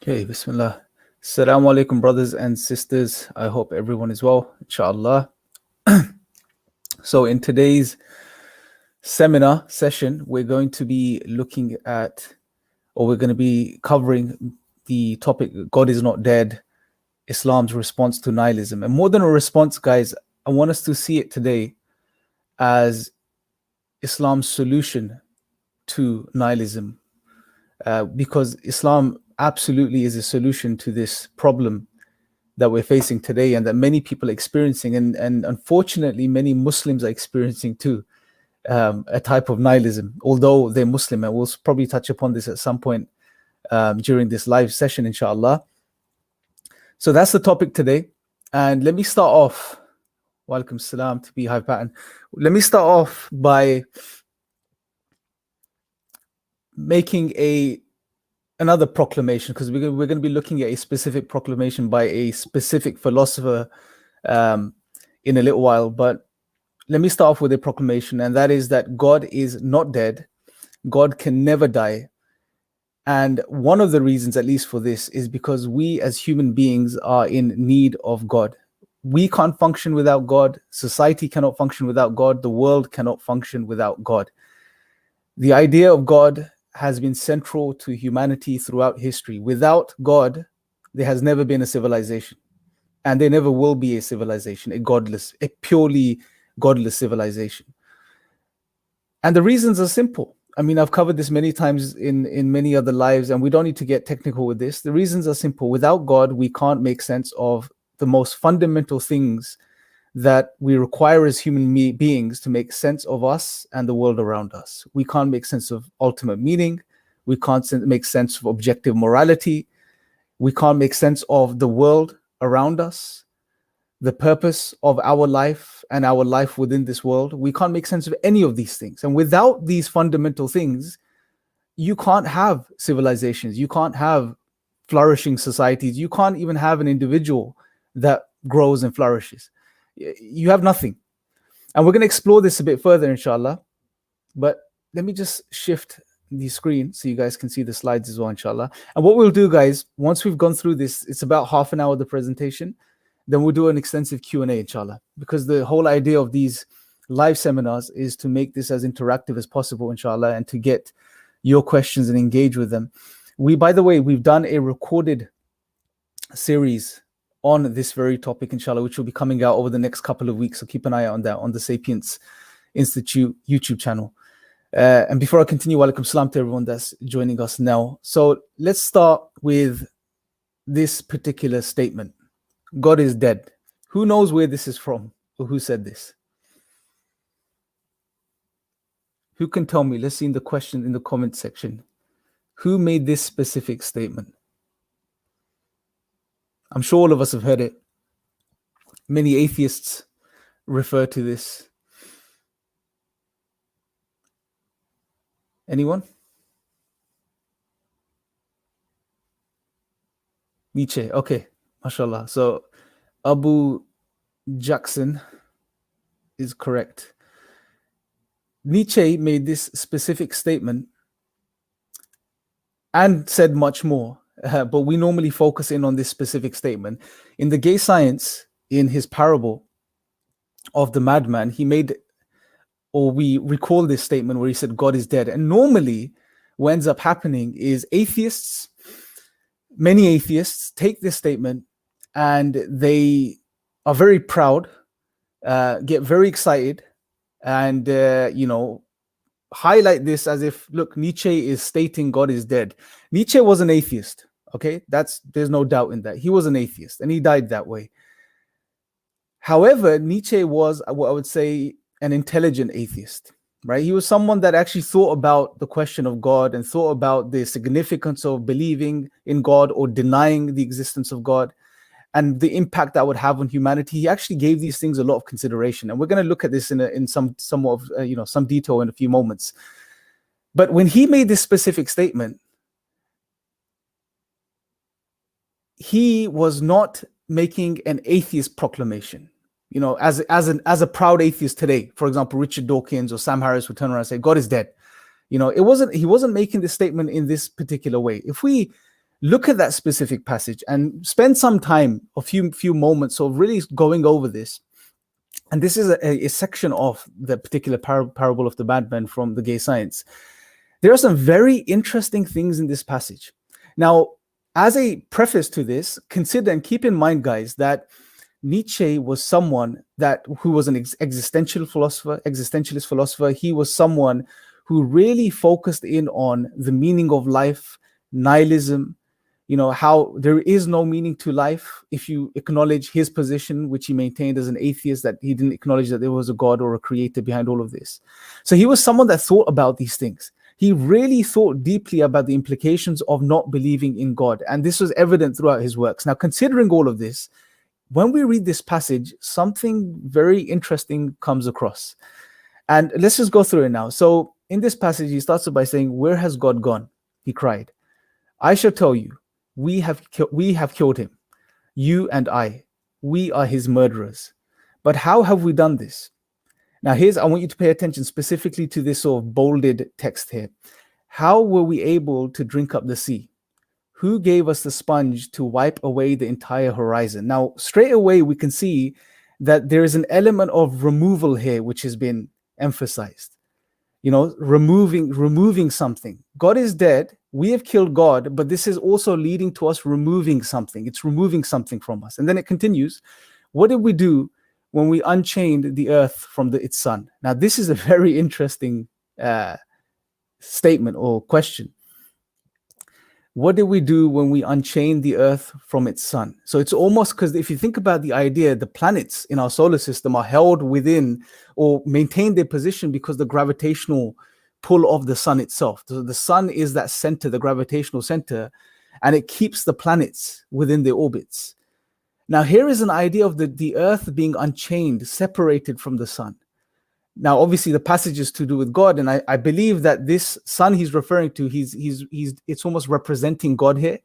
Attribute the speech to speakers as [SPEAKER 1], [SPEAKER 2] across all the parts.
[SPEAKER 1] Okay, Bismillah. Assalamu alaikum, brothers and sisters. I hope everyone is well, inshallah. So, in today's seminar session, we're going to be looking at, or we're going to be covering the topic God is not dead, Islam's response to nihilism. And more than a response, guys, I want us to see it today as Islam's solution to nihilism, because Islam absolutely is a solution to this problem that we're facing today and that many people are experiencing, and unfortunately many Muslims are experiencing too, a type of nihilism, although they're Muslim, and we'll probably touch upon this at some point during this live session, inshallah. So that's the topic today, and let me start off, walaikum salam to Beehive Pattern. Let me start off by making another proclamation, because we're going to be looking at a specific proclamation by a specific philosopher in a little while. But let me start off with a proclamation, and that is that God is not dead. God can never die. And one of the reasons, at least for this, is because we as human beings are in need of God. We can't function without God. Society cannot function without God. The world cannot function without God. The idea of God has been central to humanity throughout history. Without God, there has never been a civilization, and there never will be a civilization, a purely godless civilization. And the reasons are simple. I mean, I've covered this many times in many other lives, and we don't need to get technical with this. The reasons are simple. Without God, we can't make sense of the most fundamental things that we require as human beings to make sense of us and the world around us. We can't make sense of ultimate meaning. We can't make sense of objective morality. We can't make sense of the world around us, the purpose of our life and our life within this world. We can't make sense of any of these things. And without these fundamental things, you can't have civilizations. You can't have flourishing societies. You can't even have an individual that grows and flourishes. You have nothing. And we're going to explore this a bit further, inshallah. But let me just shift the screen so you guys can see the slides as well, inshallah. And what we'll do, guys, once we've gone through this, it's about half an hour of the presentation, then we'll do an extensive Q&A, inshallah. Because the whole idea of these live seminars is to make this as interactive as possible, inshallah, and to get your questions and engage with them. By the way, we've done a recorded series on this very topic, inshallah, which will be coming out over the next couple of weeks. So keep an eye out on that on the Sapience Institute YouTube channel. And before I continue, walaikum salam to everyone that's joining us now. So let's start with this particular statement. God is dead. Who knows where this is from or who said this? Who can tell me? Let's see in the question in the comment section. Who made this specific statement? I'm sure all of us have heard it. Many atheists refer to this. Anyone? Nietzsche. Okay, mashallah. So Abu Jackson is correct. Nietzsche made this specific statement and said much more. But we normally focus in on this specific statement. In the Gay Science, in his parable of the madman, he made, or we recall this statement where he said, God is dead. And normally what ends up happening is many atheists take this statement and they are very proud, get very excited, and, highlight this as if, look, Nietzsche is stating God is dead. Nietzsche was an atheist. Okay, there's no doubt in that. He was an atheist and he died that way. However, Nietzsche was what I would say an intelligent atheist, right? He was someone that actually thought about the question of God and thought about the significance of believing in God or denying the existence of God and the impact that would have on humanity. He actually gave these things a lot of consideration, and we're going to look at this in somewhat of some detail in a few moments. But when he made this specific statement, he was not making an atheist proclamation. As a proud atheist today, for example, Richard Dawkins or Sam Harris would turn around and say, God is dead. He wasn't making this statement in this particular way. If we look at that specific passage and spend some time, a few moments of really going over this. And this is a section of the particular parable of the madman from the Gay Science. There are some very interesting things in this passage. Now, as a preface to this, consider and keep in mind, guys, that Nietzsche was someone who was an existentialist philosopher. He was someone who really focused in on the meaning of life, nihilism, how there is no meaning to life if you acknowledge his position, which he maintained as an atheist, that he didn't acknowledge that there was a God or a creator behind all of this. So he was someone that thought about these things. He really thought deeply about the implications of not believing in God. And this was evident throughout his works. Now, considering all of this, when we read this passage, something very interesting comes across. And let's just go through it now. So in this passage, he starts by saying, "Where has God gone?" He cried. "I shall tell you, we have killed him, you and I. We are his murderers. But how have we done this?" Now, I want you to pay attention specifically to this sort of bolded text here. "How were we able to drink up the sea? Who gave us the sponge to wipe away the entire horizon?" Now, straight away, we can see that there is an element of removal here, which has been emphasized. Removing something. God is dead. We have killed God, but this is also leading to us removing something. It's removing something from us. And then it continues. "What did we do when we unchained the earth from its sun?" Now, this is a very interesting statement or question. What did we do when we unchained the earth from its sun? So it's almost, because if you think about the idea, the planets in our solar system are held within or maintain their position because the gravitational pull of the sun itself. So the sun is that center, the gravitational center, and it keeps the planets within their orbits. Now, here is an idea of the earth being unchained, separated from the sun. Now, obviously, the passage is to do with God, and I believe that this sun he's referring to, it's almost representing God here,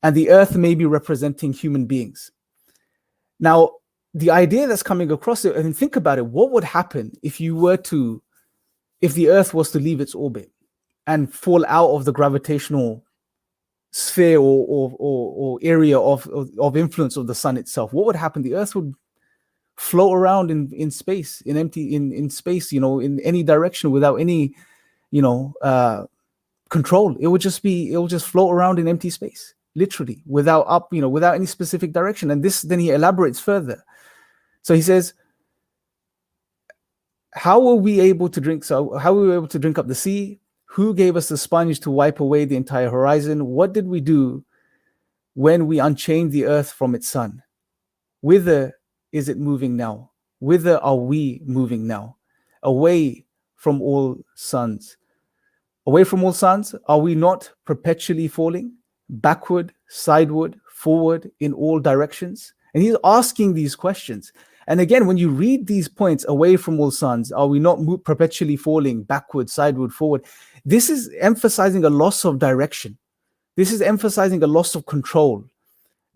[SPEAKER 1] and the earth may be representing human beings. Now, the idea that's coming across it, and think about it, what would happen if the earth was to leave its orbit and fall out of the gravitational sphere or area of influence of the sun itself? What would happen? The earth would float around in space, in space, in any direction without any, control. It will just float around in empty space, literally, without any specific direction. And then he elaborates further. So he says, how were we able to drink up the sea? Who gave us the sponge to wipe away the entire horizon? What did we do when we unchained the earth from its sun? Whither is it moving now? Whither are we moving now? Away from all suns. Away from all suns, are we not perpetually falling? Backward, sideward, forward, in all directions? And he's asking these questions. And again, when you read these points, away from all suns, are we not perpetually falling backward, sideward, forward? This is emphasizing a loss of direction. This is emphasizing a loss of control.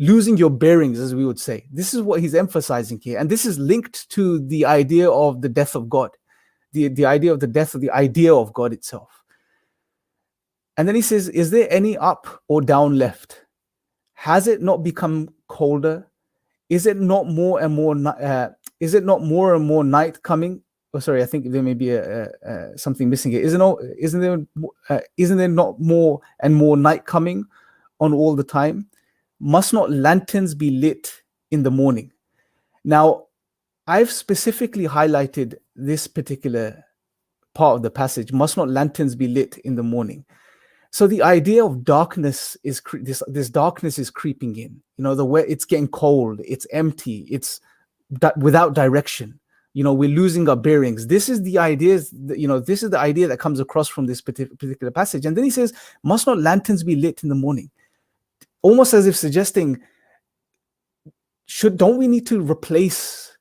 [SPEAKER 1] Losing your bearings, as we would say. This is what he's emphasizing here. And this is linked to the idea of the death of God, the idea of the death of the idea of God itself. And then he says, is there any up or down left? Has it not become colder? Is it not more and more night coming? Oh, sorry, I think there may be something missing here. Isn't there not more and more night coming on all the time? Must not lanterns be lit in the morning? Now, I've specifically highlighted this particular part of the passage. Must not lanterns be lit in the morning? So the idea of darkness is this darkness is creeping in. The way it's getting cold, it's empty, it's without direction. We're losing our bearings. This is the idea that comes across from this particular passage. And then he says, "Must not lanterns be lit in the morning?" Almost as if suggesting, don't we need to replace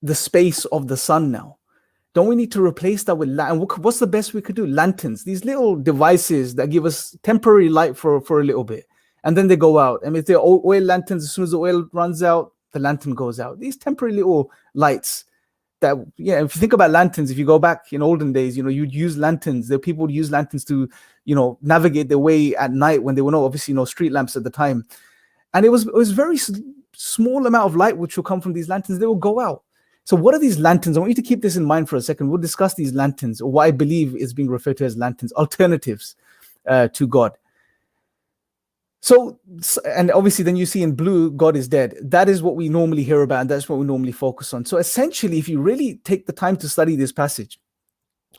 [SPEAKER 1] the space of the sun now? Don't we need to replace that with what's the best we could do? Lanterns, these little devices that give us temporary light for a little bit, and then they go out. And if they're oil lanterns, as soon as the oil runs out, the lantern goes out. These temporary little lights that, if you think about lanterns, if you go back in olden days, you'd use lanterns. People would use lanterns to navigate their way at night when there were obviously no street lamps at the time. And it was very small amount of light which will come from these lanterns. They will go out. So what are these lanterns? I want you to keep this in mind for a second. We'll discuss these lanterns, or what I believe is being referred to as lanterns, alternatives to God. So, and obviously then you see in blue, God is dead. That is what we normally hear about, and that's what we normally focus on. So essentially, if you really take the time to study this passage,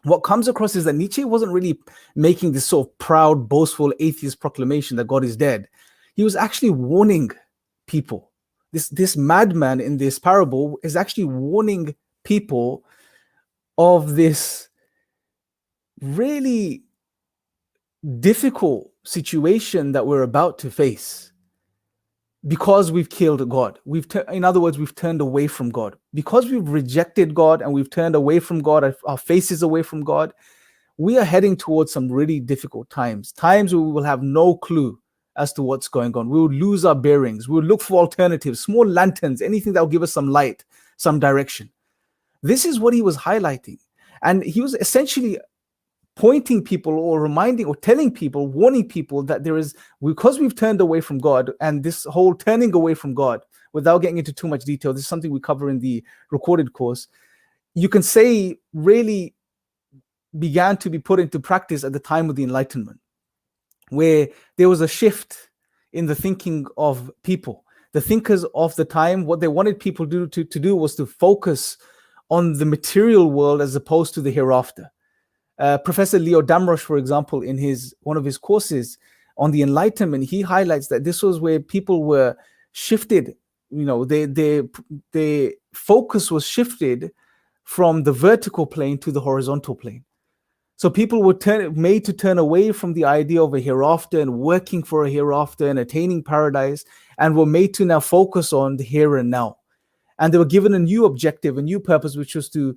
[SPEAKER 1] what comes across is that Nietzsche wasn't really making this sort of proud, boastful atheist proclamation that God is dead. He was actually warning people. This madman in this parable is actually warning people of this really difficult situation that we're about to face because we've killed God. In other words, we've turned away from God. Because we've rejected God and we've turned away from God, our faces away from God, we are heading towards some really difficult times where we will have no clue as to what's going on. We will lose our bearings. We'll look for alternatives, small lanterns, anything that will give us some light, some direction. This is what he was highlighting. And he was essentially pointing people or reminding or telling people, warning people that there is, because we've turned away from God, and this whole turning away from God, without getting into too much detail, this is something we cover in the recorded course, you can say really began to be put into practice at the time of the Enlightenment, where there was a shift in the thinking of people. The thinkers of the time, what they wanted people to do was to focus on the material world as opposed to the hereafter. Professor Leo Damrosch, for example, in one of his courses on the Enlightenment, he highlights that this was where people were shifted. Their focus was shifted from the vertical plane to the horizontal plane. So people were made to turn away from the idea of a hereafter and working for a hereafter and attaining paradise, and were made to now focus on the here and now. And they were given a new objective, a new purpose, which was to,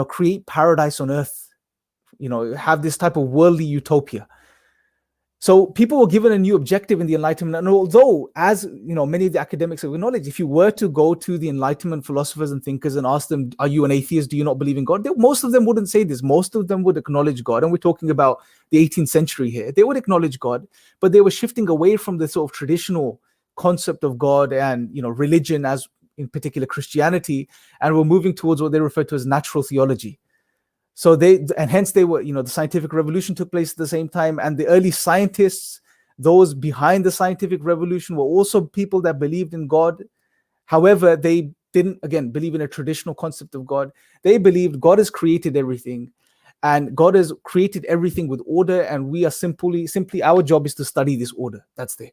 [SPEAKER 1] create paradise on earth, have this type of worldly utopia. So people were given a new objective in the Enlightenment. And although, as many of the academics have acknowledged, if you were to go to the Enlightenment philosophers and thinkers and ask them, are you an atheist? Do you not believe in God? Most of them wouldn't say this. Most of them would acknowledge God. And we're talking about the 18th century here. They would acknowledge God, but they were shifting away from the sort of traditional concept of God and, religion, as in particular Christianity, and were moving towards what they refer to as natural theology. So hence they were, the scientific revolution took place at the same time. And the early scientists, those behind the scientific revolution, were also people that believed in God. However, they didn't, again, believe in a traditional concept of God. They believed God has created everything, and God has created everything with order. And we are simply our job is to study this order. That's there,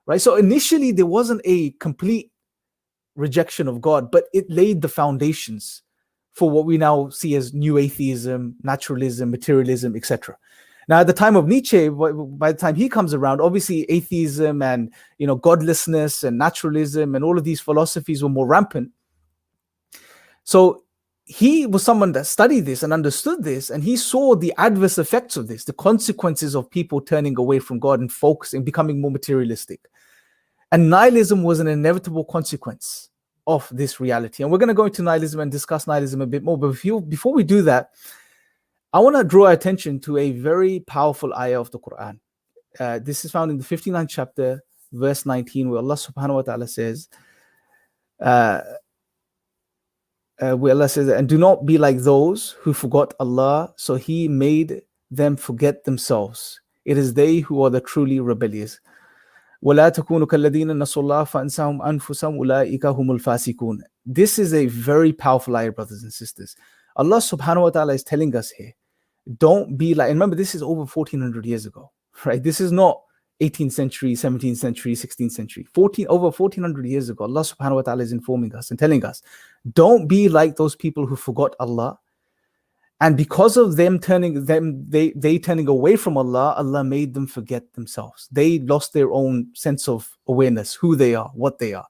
[SPEAKER 1] right? So initially there wasn't a complete rejection of God, but it laid the foundations for what we now see as new atheism, naturalism, materialism, etc. Now, at the time of Nietzsche, by the time he comes around, obviously atheism and godlessness and naturalism and all of these philosophies were more rampant. So he was someone that studied this and understood this, and he saw the adverse effects of this, the consequences of people turning away from God and focusing, becoming more materialistic. And nihilism was an inevitable consequence of this reality. And we're going to go into nihilism and discuss nihilism a bit more. But before we do that, I want to draw attention to a very powerful ayah of the Quran. This is found in the 59th chapter, verse 19, where Allah subhanahu wa ta'ala says, and do not be like those who forgot Allah, so He made them forget themselves. It is they who are the truly rebellious. وَلَا تَكُونُوا كَالَّذِينَ نَسُوا اللَّهَ فَأَنْسَاهُمْ أَنفُسَهُمْ أُولَٰئِكَ هُمُ الْفَاسِقُونَ. This is a very powerful ayah, brothers and sisters. Allah subhanahu wa ta'ala is telling us here, don't be like, and remember, this is over 1400 years ago, right? This is not 18th century, 17th century, 16th century. Over 1400 years ago, Allah subhanahu wa ta'ala is informing us and telling us, don't be like those people who forgot Allah. And because of they turning away from Allah, Allah made them forget themselves. They lost their own sense of awareness, who they are, what they are.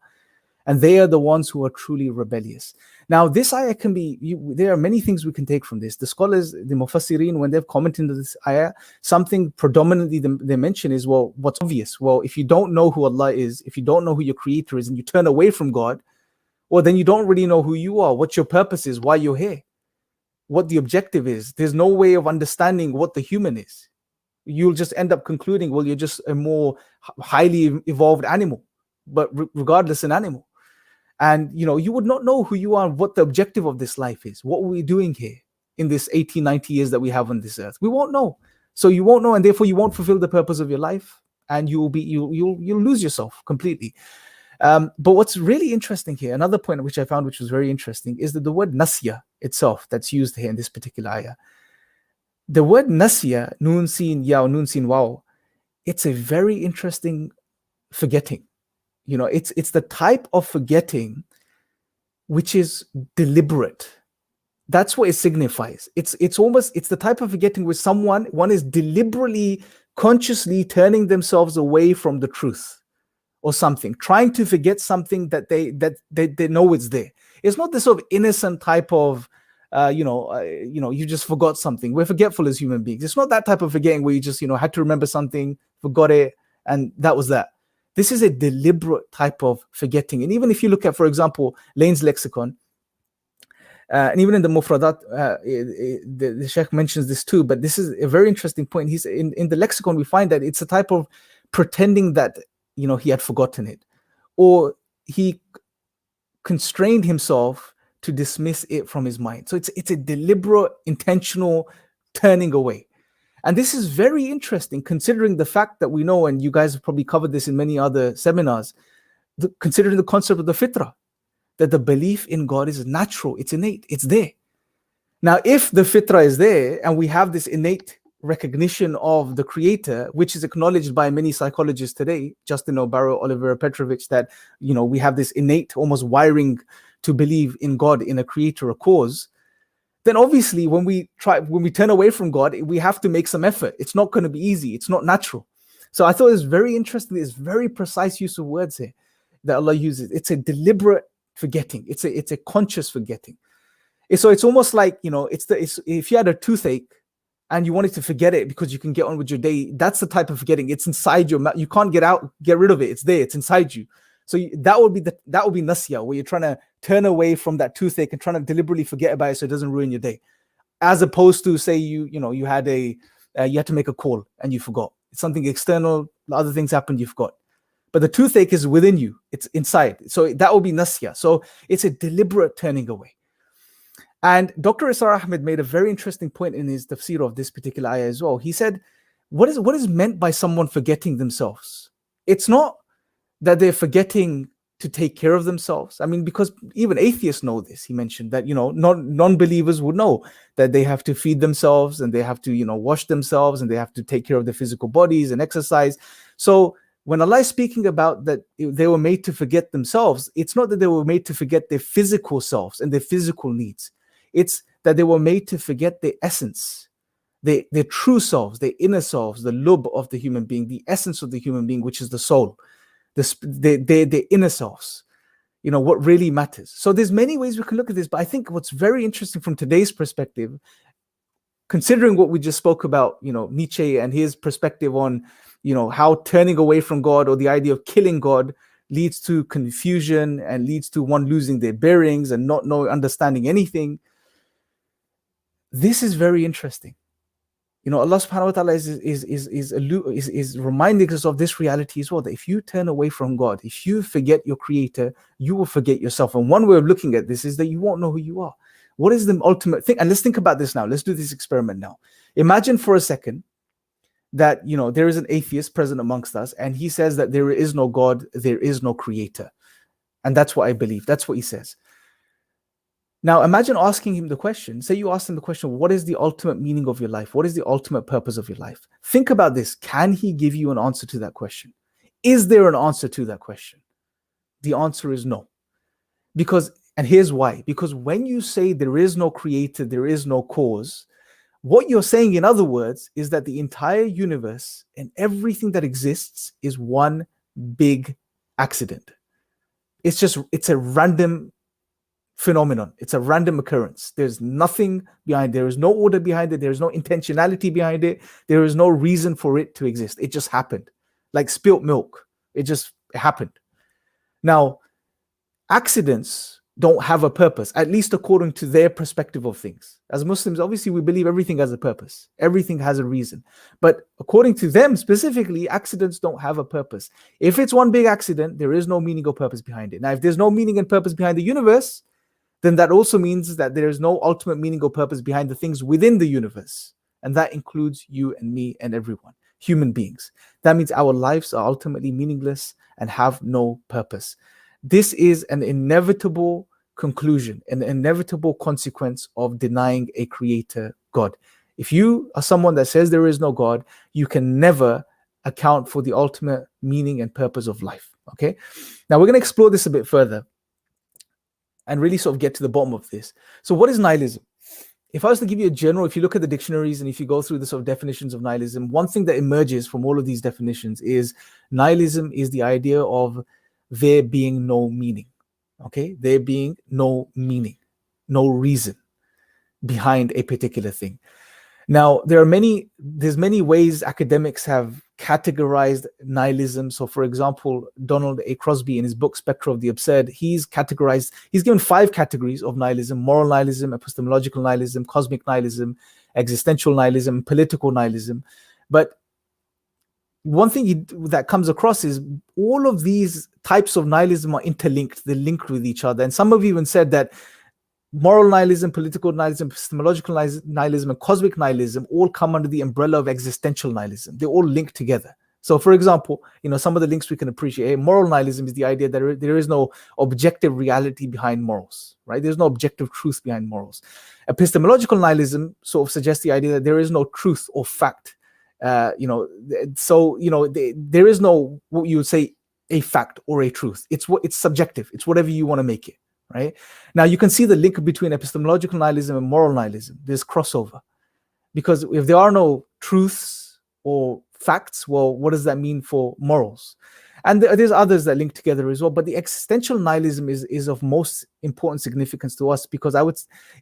[SPEAKER 1] And they are the ones who are truly rebellious. Now, this ayah can be, there are many things we can take from this. The scholars, the Mufassirin, when they've commented on this ayah, something predominantly they mention is, well, what's obvious? Well, if you don't know who Allah is, if you don't know who your creator is, and you turn away from God, well, then you don't really know who you are, what your purpose is, why you're here, what the objective is. There's no way of understanding what the human is. You'll just end up concluding, well, you're just a more highly evolved animal, but regardless, an animal. And, you would not know who you are, what the objective of this life is. What are we doing here in this 80, 90 years that we have on this earth? We won't know. So you won't know, and therefore you won't fulfill the purpose of your life, and you'll lose yourself completely. But what's really interesting here, another point which I found which was very interesting, is that the word nasya itself that's used here in this particular ayah. The word nasya, nun sin ya, nun sin wow, it's a very interesting forgetting. It's the type of forgetting which is deliberate. That's what it signifies. It's the type of forgetting where one is deliberately, consciously turning themselves away from the truth or something, trying to forget something that they know it's there. It's not this sort of innocent type of you just forgot something. We're forgetful as human beings. It's not that type of forgetting where you just had to remember something, forgot it, and that was that. This is a deliberate type of forgetting. And even if you look at, for example, Lane's lexicon, and even in the Mufradat, the Sheikh mentions this too, but this is a very interesting point. He's in the lexicon, we find that it's a type of pretending that he had forgotten it, or he constrained himself to dismiss it from his mind. So it's a deliberate, intentional turning away. And this is very interesting, considering the fact that we know, and you guys have probably covered this in many other seminars, considering the concept of the fitrah, that the belief in God is natural, it's innate, it's there. Now, if the fitrah is there, and we have this innate recognition of the creator, which is acknowledged by many psychologists today, Justin O'Barrow, Oliver Petrovich, that we have this innate almost wiring to believe in God, in a creator, a cause, then obviously when we turn away from God, we have to make some effort. It's not going to be easy. It's not natural. So I thought it was very interesting. There's very precise use of words here that Allah uses. It's a deliberate forgetting. It's a conscious forgetting. So it's almost like, if you had a toothache and you wanted to forget it because you can get on with your day, that's the type of forgetting. It's inside your mouth. You can't get rid of it. It's there. It's inside you. So that would be nasya, where you're trying to turn away from that toothache and trying to deliberately forget about it so it doesn't ruin your day, as opposed to, say, you had to make a call and you forgot. It's something external. Other things happened, you forgot. But the toothache is within you. It's inside. So that would be nasya. So it's a deliberate turning away. And Dr. Isar Ahmed made a very interesting point in his tafsir of this particular ayah as well. He said, what is meant by someone forgetting themselves? It's not that they're forgetting to take care of themselves. I mean, because even atheists know this. He mentioned that, non-believers would know that they have to feed themselves, and they have to, wash themselves, and they have to take care of their physical bodies and exercise. So when Allah is speaking about that they were made to forget themselves, it's not that they were made to forget their physical selves and their physical needs. It's that they were made to forget their essence, their true selves, their inner selves, the lub of the human being, the essence of the human being, which is the soul. The inner selves, what really matters. So there's many ways we can look at this, but I think what's very interesting from today's perspective, considering what we just spoke about, Nietzsche and his perspective on, how turning away from God, or the idea of killing God, leads to confusion and leads to one losing their bearings and not understanding anything. This is very interesting. Allah subhanahu wa ta'ala is reminding us of this reality as well, that if you turn away from God, if you forget your creator, you will forget yourself. And one way of looking at this is that you won't know who you are. What is the ultimate thing? And let's think about this now. Let's do this experiment now. Imagine for a second that, there is an atheist present amongst us, and he says that there is no God, there is no creator. And that's what I believe. That's what he says. Now, imagine asking him the question. Say you ask him the question, what is the ultimate meaning of your life? What is the ultimate purpose of your life? Think about this. Can he give you an answer to that question? Is there an answer to that question? The answer is no. And here's why. Because when you say there is no creator, there is no cause, what you're saying, in other words, is that the entire universe and everything that exists is one big accident. It's a random phenomenon. It's a random occurrence. There's nothing behind it. There is no order behind it. There is no intentionality behind it. There is no reason for it to exist. It just happened. Like spilt milk. It happened. Now, accidents, don't have a purpose, at least according to their perspective of things. As Muslims, obviously, we believe everything has a purpose. Everything has a reason. But according to them specifically, accidents don't have a purpose. If it's one big accident, there is no meaning or purpose behind it. Now, if there's no meaning and purpose behind the universe, then that also means that there is no ultimate meaning or purpose behind the things within the universe. And that includes you and me and everyone, human beings. That means our lives are ultimately meaningless and have no purpose. This is an inevitable conclusion, an inevitable consequence of denying a creator God. If you are someone that says there is no God, you can never account for the ultimate meaning and purpose of life. Okay. Now we're going to explore this a bit further and really sort of get to the bottom of this. So what is nihilism? If I was to give you a general, if you look at the dictionaries and if you go through the sort of definitions of nihilism, one thing that emerges from all of these definitions is nihilism is the idea of there being no meaning. Okay, there being no meaning, no reason behind a particular thing. Now, there's many ways academics have categorized nihilism. So, for example, Donald A. Crosby in his book Spectre of the Absurd, he's given 5 categories of nihilism: moral nihilism, epistemological nihilism, cosmic nihilism, existential nihilism, political nihilism. But one thing that comes across is all of these types of nihilism are interlinked. They're linked with each other. And some have even said that moral nihilism, political nihilism, epistemological nihilism, and cosmic nihilism all come under the umbrella of existential nihilism. They're all linked together. So, for example, some of the links we can appreciate. Moral nihilism is the idea that there is no objective reality behind morals, right? There's no objective truth behind morals. Epistemological nihilism sort of suggests the idea that there is no truth or fact. There is no, what you would say, a fact or a truth. It's subjective. It's whatever you want to make it, right? Now you can see the link between epistemological nihilism and moral nihilism. There's crossover, because if there are no truths or facts, well, what does that mean for morals? And there's others that link together as well. But the existential nihilism is of most important significance to us, because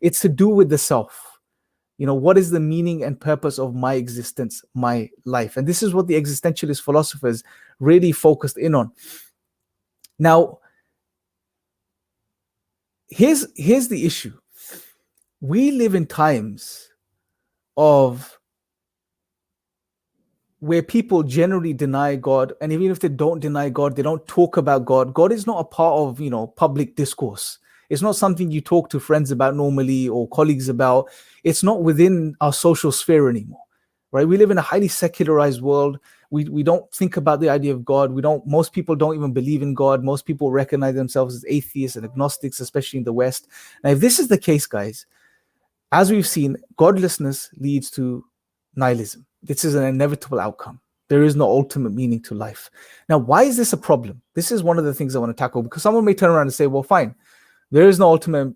[SPEAKER 1] it's to do with the self. What is the meaning and purpose of my existence, my life? And this is what the existentialist philosophers really focused in on. Now, here's the issue. We live in times of where people generally deny God, and even if they don't deny God, they don't talk about God. God is not a part of, public discourse. It's not something you talk to friends about normally or colleagues about. It's not within our social sphere anymore, right? We live in a highly secularized world. We don't think about the idea of God. Most people don't even believe in God. Most people recognize themselves as atheists and agnostics, especially in the West. Now, if this is the case, guys, as we've seen, godlessness leads to nihilism. This is an inevitable outcome. There is no ultimate meaning to life. Now, why is this a problem? This is one of the things I want to tackle, because someone may turn around and say, well, fine, there is no ultimate,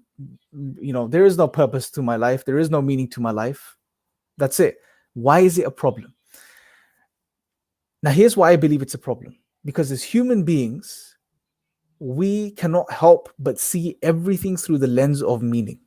[SPEAKER 1] there is no purpose to my life. There is no meaning to my life. That's it. Why is it a problem? Now, here's why I believe it's a problem. Because as human beings, we cannot help but see everything through the lens of meaning.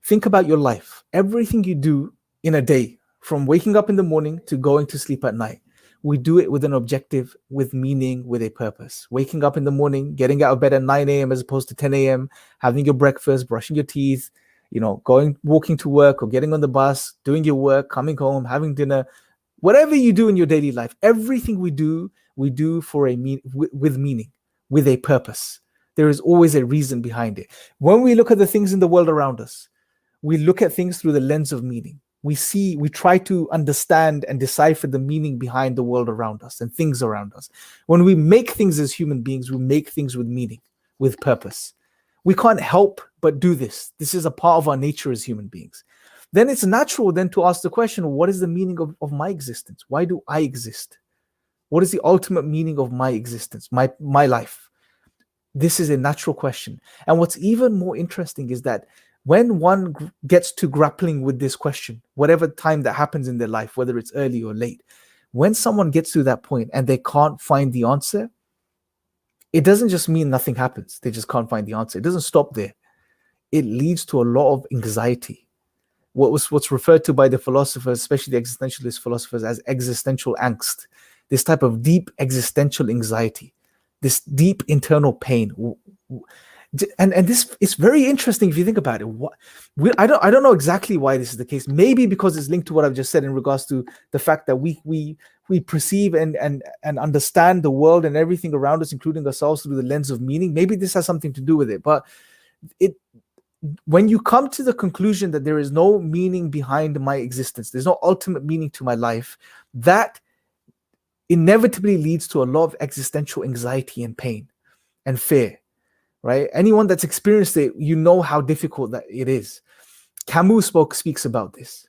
[SPEAKER 1] Think about your life. Everything you do in a day, from waking up in the morning to going to sleep at night, we do it with an objective, with meaning, with a purpose. Waking up in the morning, getting out of bed at 9 a.m. as opposed to 10 a.m., having your breakfast, brushing your teeth, walking to work or getting on the bus, doing your work, coming home, having dinner, whatever you do in your daily life, everything we do for with meaning, with a purpose. There is always a reason behind it. When we look at the things in the world around us, we look at things through the lens of meaning. We try to understand and decipher the meaning behind the world around us and things around us. When we make things as human beings, we make things with meaning, with purpose. We can't help but do this. This is a part of our nature as human beings. Then it's natural then to ask the question, what is the meaning of my existence? Why do I exist? What is the ultimate meaning of my existence, my life? This is a natural question. And what's even more interesting is that when one gets to grappling with this question, whatever time that happens in their life, whether it's early or late, when someone gets to that point and they can't find the answer, it doesn't just mean nothing happens. They just can't find the answer. It doesn't stop there. It leads to a lot of anxiety. What's referred to by the philosophers, especially the existentialist philosophers, as existential angst. This type of deep existential anxiety, this deep internal pain. And this is very interesting if you think about it. I don't know exactly why this is the case. Maybe because it's linked to what I've just said in regards to the fact that we perceive and understand the world and everything around us, including ourselves, through the lens of meaning. Maybe this has something to do with it. But when you come to the conclusion that there is no meaning behind my existence, there's no ultimate meaning to my life, that inevitably leads to a lot of existential anxiety and pain and fear. Right? Anyone that's experienced it, you know how difficult that it is. Camus speaks about this,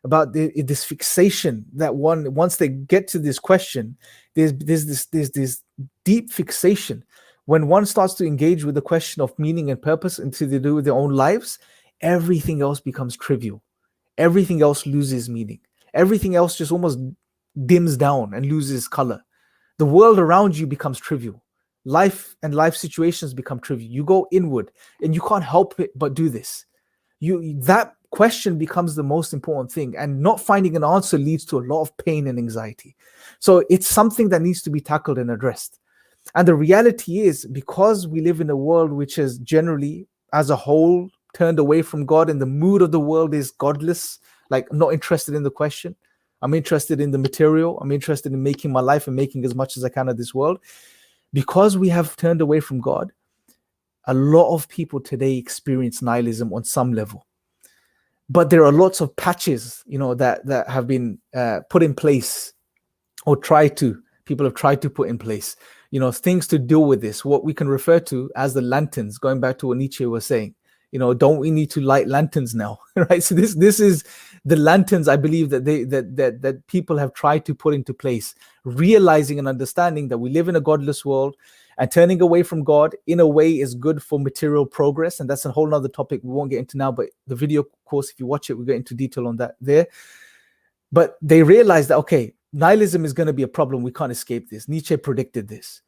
[SPEAKER 1] about this fixation that once they get to this question, there's this deep fixation. When one starts to engage with the question of meaning and purpose and to do with their own lives, everything else becomes trivial. Everything else loses meaning. Everything else just almost dims down and loses color. The world around you becomes trivial. Life and life situations become trivial. You go inward and you can't help it but do this. That question becomes the most important thing, and not finding an answer leads to a lot of pain and anxiety. So it's something that needs to be tackled and addressed. And the reality is, because we live in a world which is generally, as a whole, turned away from God, and the mood of the world is godless, like I'm not interested in the question. I'm interested in the material. I'm interested in making my life and making as much as I can of this world. Because we have turned away from God, a lot of people today experience nihilism on some level. But there are lots of patches, that have been put in place, or people have tried to put in place, things to deal with this, what we can refer to as the lanterns, going back to what Nietzsche was saying. Don't we need to light lanterns now? Right? So this is the lanterns, I believe, that people have tried to put into place, realizing and understanding that we live in a godless world, and turning away from God in a way is good for material progress. And that's a whole nother topic we won't get into now, but the video course, if you watch it, we'll get into detail on that there. But they realized that, okay, nihilism is going to be a problem. We can't escape this. Nietzsche predicted this,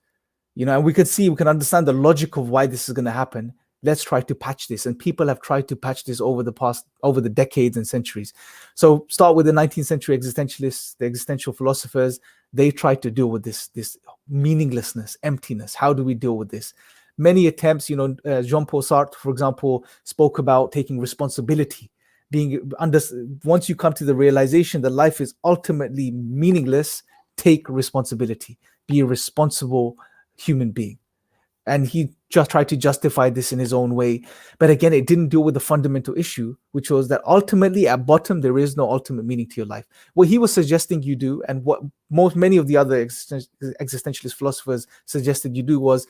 [SPEAKER 1] and we can understand the logic of why this is going to happen. Let's try to patch this. And people have tried to patch this over the decades and centuries. So start with the 19th century existentialists, the existential philosophers. They tried to deal with this meaninglessness, emptiness. How do we deal with this? Many attempts, Jean-Paul Sartre, for example, spoke about taking responsibility, once you come to the realization that life is ultimately meaningless, take responsibility, be a responsible human being. And he just tried to justify this in his own way. But again, it didn't deal with the fundamental issue, which was that ultimately at bottom, there is no ultimate meaning to your life. What he was suggesting you do, and what many of the other existentialist philosophers suggested you do, was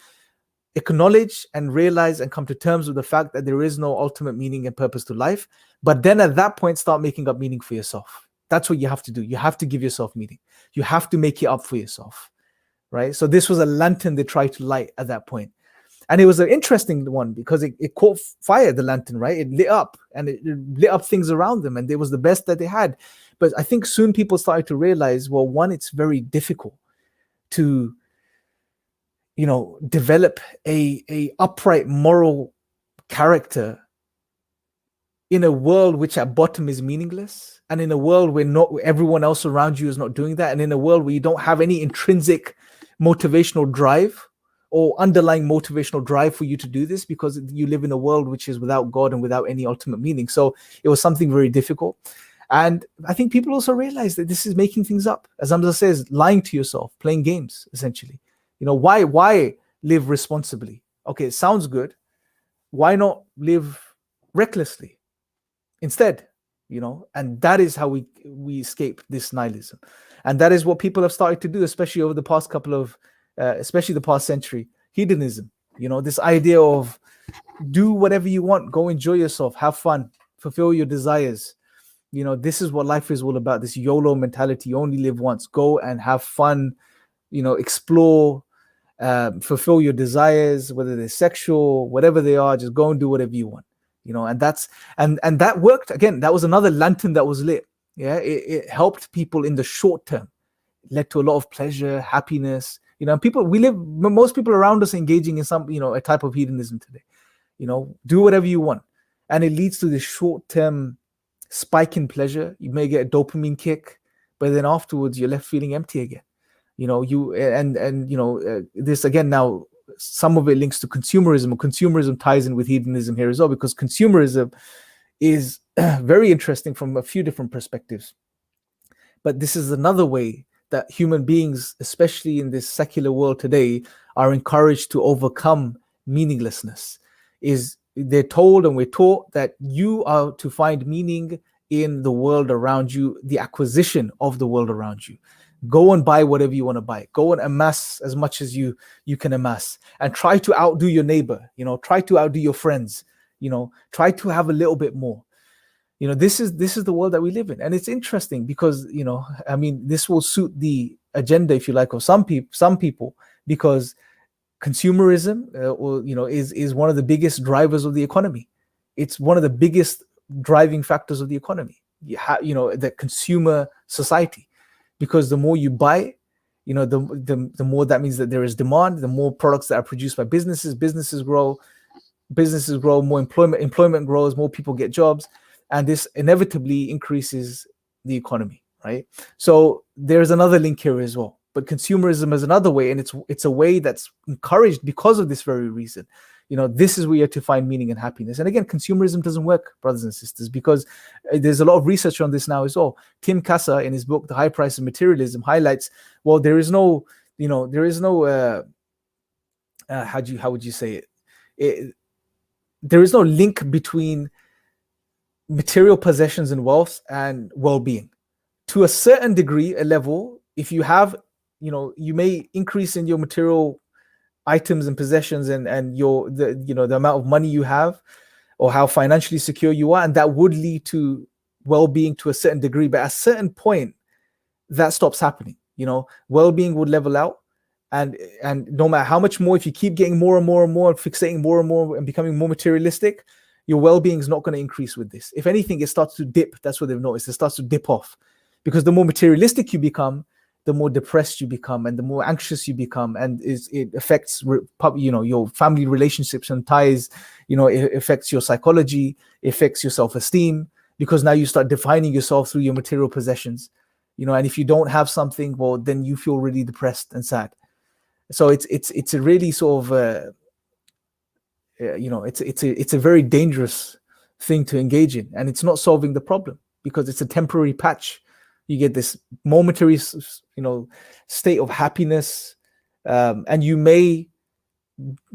[SPEAKER 1] acknowledge and realize and come to terms with the fact that there is no ultimate meaning and purpose to life. But then at that point, start making up meaning for yourself. That's what you have to do. You have to give yourself meaning. You have to make it up for yourself. Right? So this was a lantern they tried to light at that point. And it was an interesting one because it caught fire, the lantern, right? It lit up, and it lit up things around them, and it was the best that they had. But I think soon people started to realize, well, one, it's very difficult to, develop a upright moral character in a world which at bottom is meaningless, and in a world where not everyone else around you is not doing that, and in a world where you don't have any intrinsic motivational drive or underlying motivational drive for you to do this, because you live in a world which is without God and without any ultimate meaning. So it was something very difficult. And I think people also realize that this is making things up. As Hamza says, lying to yourself, playing games, essentially. Why live responsibly? Okay, it sounds good. Why not live recklessly instead? And that is how we escape this nihilism. And that is what people have started to do, especially over the past especially the past century. Hedonism, this idea of do whatever you want, go enjoy yourself, have fun, fulfill your desires. This is what life is all about, this YOLO mentality. You only live once. Go and have fun, explore, fulfill your desires, whether they're sexual, whatever they are, just go and do whatever you want. And that's and that worked. Again, that was another lantern that was lit. Yeah, it helped people in the short term. It led to a lot of pleasure, happiness. Most people around us engaging in some, a type of hedonism today. Do whatever you want, and it leads to this short-term spike in pleasure. You may get a dopamine kick, but then afterwards you're left feeling empty again. This again now some of it links to consumerism, and consumerism ties in with hedonism here as well, because consumerism is very interesting from a few different perspectives. But this is another way that human beings, especially in this secular world today, are encouraged to overcome meaninglessness. Is they're told and we're taught that you are to find meaning in the world around you, the acquisition of the world around you. Go and buy whatever you want to buy. Go and amass as much as you can amass, and try to outdo your neighbor. Try to outdo your friends. Try to have a little bit more. This is the world that we live in, and it's interesting because this will suit the agenda, if you like, of some people, because consumerism, is one of the biggest drivers of the economy. It's one of the biggest driving factors of the economy. The consumer society, because the more you buy, the more that means that there is demand. The more products that are produced by businesses grow, more employment grows, more people get jobs. And this inevitably increases the economy, right? So there's another link here as well. But consumerism is another way, and it's a way that's encouraged because of this very reason. This is where you're to find meaning and happiness. And again, consumerism doesn't work, brothers and sisters, because there's a lot of research on this now as well. Tim Kasser, in his book, The High Price of Materialism, highlights, well, how would you say it? There is no link between material possessions and wealth and well-being. To a certain degree, a level, if you have, you may increase in your material items and possessions and the amount of money you have, or how financially secure you are, and that would lead to well-being to a certain degree. But at a certain point, that stops happening. Well-being would level out, and no matter how much more, if you keep getting more and more and more, fixating more and more and becoming more materialistic, your well-being is not going to increase with this. If anything, it starts to dip. That's what they've noticed. It starts to dip off, because the more materialistic you become, the more depressed you become, and the more anxious you become, and it affects your family relationships and ties. It affects your psychology, it affects your self-esteem, because now you start defining yourself through your material possessions. And if you don't have something, well, then you feel really depressed and sad. So it's a really sort of it's a very dangerous thing to engage in, and it's not solving the problem, because it's a temporary patch. You get this momentary state of happiness, and you may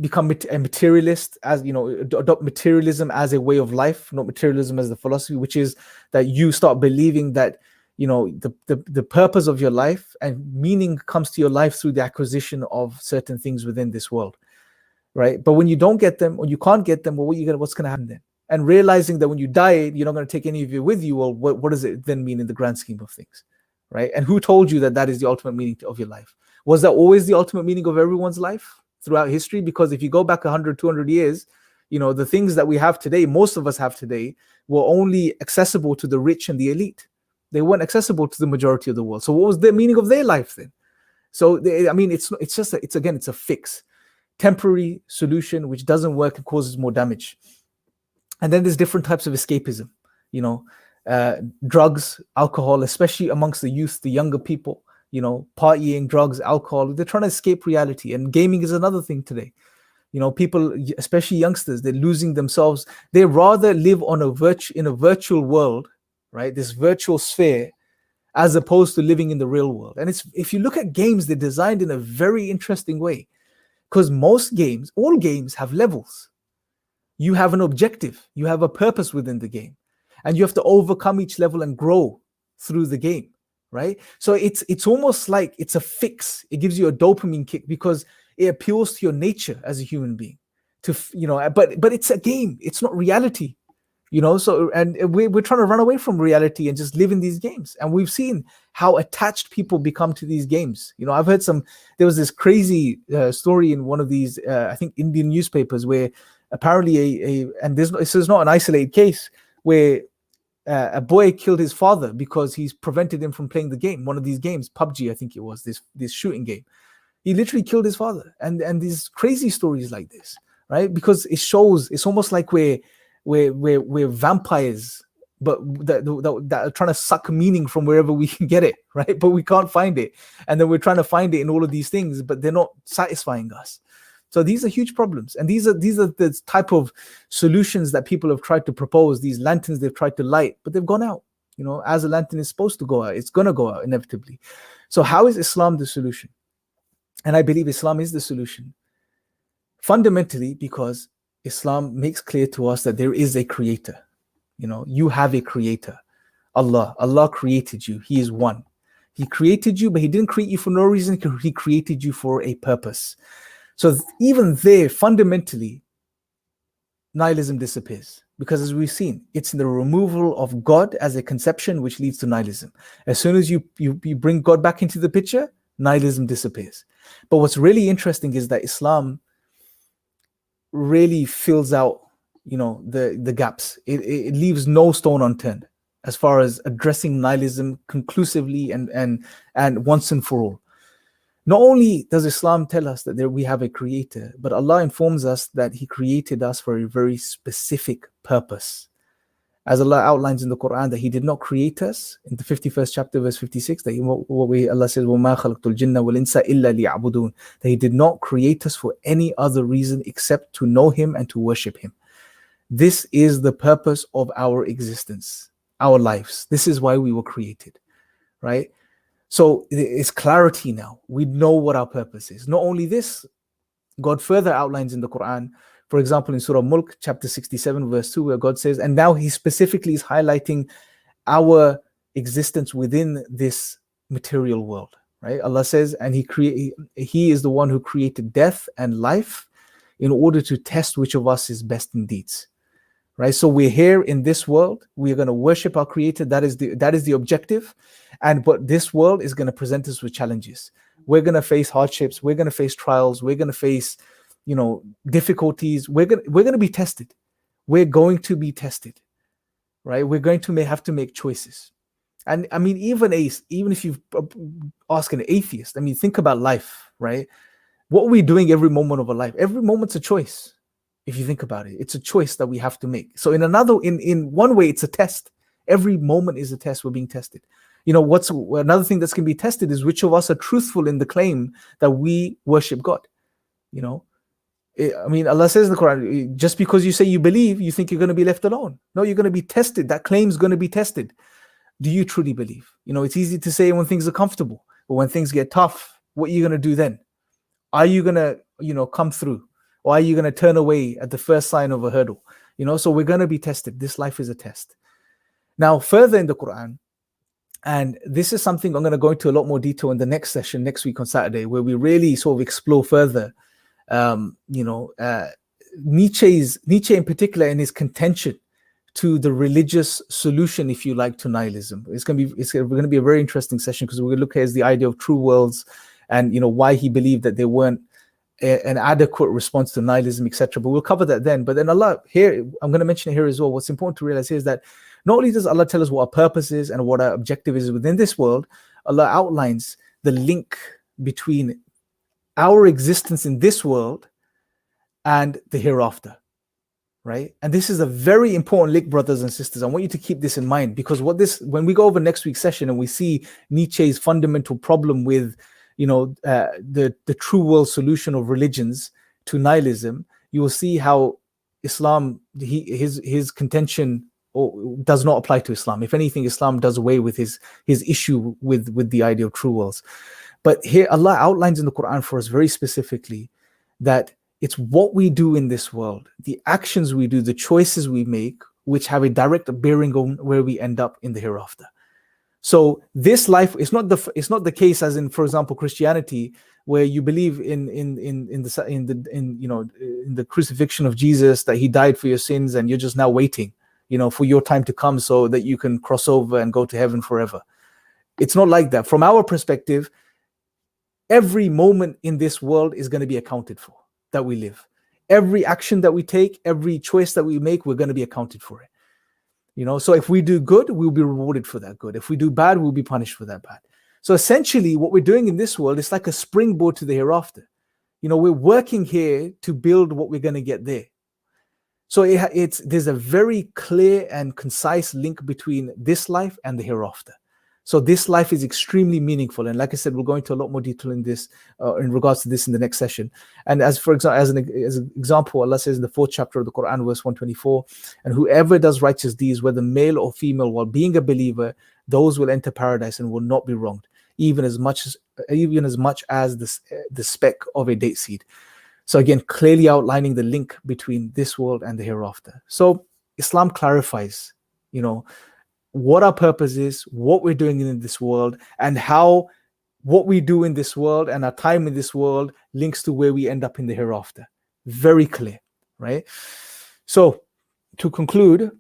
[SPEAKER 1] become a materialist, as adopt materialism as a way of life, not materialism as the philosophy, which is that you start believing that the purpose of your life and meaning comes to your life through the acquisition of certain things within this world. Right? But when you don't get them, or you can't get them, well, what's going to happen then? And realizing that when you die, you're not going to take any of it with you. Well, what does it then mean in the grand scheme of things? Right? And who told you that is the ultimate meaning of your life? Was that always the ultimate meaning of everyone's life throughout history? Because if you go back 100, 200 years, the things that we have today, most of us have today, were only accessible to the rich and the elite. They weren't accessible to the majority of the world. So what was the meaning of their life then? So, it's a fix. Temporary solution which doesn't work and causes more damage. And then there's different types of escapism, drugs, alcohol, especially amongst the youth, the younger people, partying, drugs, alcohol, they're trying to escape reality. And gaming is another thing today. People, especially youngsters, they're losing themselves. They rather live in a virtual world, right? This virtual sphere, as opposed to living in the real world. And if you look at games, they're designed in a very interesting way. Because all games have levels. You have an objective, you have a purpose within the game, and you have to overcome each level and grow through the game, right? So it's almost like it's a fix. It gives you a dopamine kick because it appeals to your nature as a human being. But it's a game. It's not reality. So, and we're trying to run away from reality and just live in these games. And we've seen how attached people become to these games. I've heard there was this crazy story in one of these, I think, Indian newspapers, where apparently this is not an isolated case, where a boy killed his father because he's prevented him from playing the game. One of these games, PUBG, I think it was, this shooting game. He literally killed his father. And these crazy stories like this, right? Because it shows, it's almost like we're vampires, but that are trying to suck meaning from wherever we can get it, right? But we can't find it, and then we're trying to find it in all of these things, but they're not satisfying us. So these are huge problems, and these are the type of solutions that people have tried to propose. These lanterns they've tried to light, but they've gone out. As a lantern is supposed to go out, it's going to go out inevitably. So how is Islam the solution? And I believe Islam is the solution, fundamentally because Islam makes clear to us that there is a creator. You have a creator, Allah. Allah created you. He is one. He created you, but he didn't create you for no reason. He created you for a purpose. So even there, fundamentally, nihilism disappears. Because as we've seen, it's the removal of God as a conception which leads to nihilism. As soon as you bring God back into the picture, nihilism disappears. But what's really interesting is that Islam really fills out, the gaps. It leaves no stone unturned as far as addressing nihilism conclusively and once and for all. Not only does Islam tell us that we have a creator, but Allah informs us that he created us for a very specific purpose. As Allah outlines in the Quran that he did not create us, in the 51st chapter, verse 56, that Allah says, وَمَا خَلَقْتُ الْجِنَّ وَالْإِنسَ إِلَّا لِيَعْبُدُونَ, that he did not create us for any other reason except to know him and to worship him. This is the purpose of our existence, our lives. This is why we were created, right? So it's clarity now. We know what our purpose is. Not only this, God further outlines in the Quran, for example, in Surah Mulk, chapter 67, verse 2, where God says, and now he specifically is highlighting our existence within this material world, right? Allah says, and he is the one who created death and life in order to test which of us is best in deeds. Right, so we're here in this world. We are going to worship our Creator. That is the objective, but this world is going to present us with challenges. We're going to face hardships. We're going to face trials. We're going to face, difficulties. We're going to be tested. We're going to be tested, right? We're going to have to make choices. And I mean, even if you ask an atheist, I mean, think about life, right? What are we doing every moment of our life? Every moment's a choice. If you think about it, it's a choice that we have to make. So in one way, it's a test. Every moment is a test. We're being tested. What's another thing that's going to be tested is which of us are truthful in the claim that we worship God. I mean, Allah says in the Quran, just because you say you believe, you think you're going to be left alone. No, you're going to be tested. That claim is going to be tested. Do you truly believe? It's easy to say when things are comfortable, but when things get tough, what are you going to do then? Are you going to, come through? Or are you going to turn away at the first sign of a hurdle? So we're going to be tested. This life is a test. Now, further in the Quran, and this is something I'm going to go into a lot more detail in the next session, next week on Saturday, where we really sort of explore further, Nietzsche in particular in his contention to the religious solution, if you like, to nihilism. It's going to be a very interesting session because we're going to look at the idea of true worlds and, why he believed that they weren't an adequate response to nihilism, etc. But we'll cover that then. But then Allah, here, I'm going to mention it here as well. What's important to realize here is that not only does Allah tell us what our purpose is and what our objective is within this world, Allah outlines the link between our existence in this world and the hereafter, right? And this is a very important link, brothers and sisters. I want you to keep this in mind because when we go over next week's session and we see Nietzsche's fundamental problem with the true world solution of religions to nihilism, you will see how Islam, his contention does not apply to Islam. If anything, Islam does away with his issue with the idea of true worlds. But here Allah outlines in the Quran for us very specifically that it's what we do in this world, the actions we do, the choices we make, which have a direct bearing on where we end up in the hereafter. So this life is not the case as in, for example, Christianity, where you believe in the crucifixion of Jesus, that he died for your sins, and you're just now waiting, for your time to come so that you can cross over and go to heaven forever. It's not like that. From our perspective, every moment in this world is going to be accounted for that we live. Every action that we take, every choice that we make, we're going to be accounted for it. So if we do good, we'll be rewarded for that good. If we do bad, we'll be punished for that bad. So essentially what we're doing in this world is like a springboard to the hereafter. We're working here to build what we're going to get there. So there's a very clear and concise link between this life and the hereafter. So this life is extremely meaningful. And like I said, we'll go into a lot more detail in this, in regards to this in the next session. And as for example, as an example, Allah says in the 4th chapter of the Quran, verse 124, and whoever does righteous deeds, whether male or female, while being a believer, those will enter paradise and will not be wronged, even as much as the speck of a date seed. So again, clearly outlining the link between this world and the hereafter. So Islam clarifies, what our purpose is, what we're doing in this world, and how what we do in this world and our time in this world links to where we end up in the hereafter. Very clear, right? So to conclude,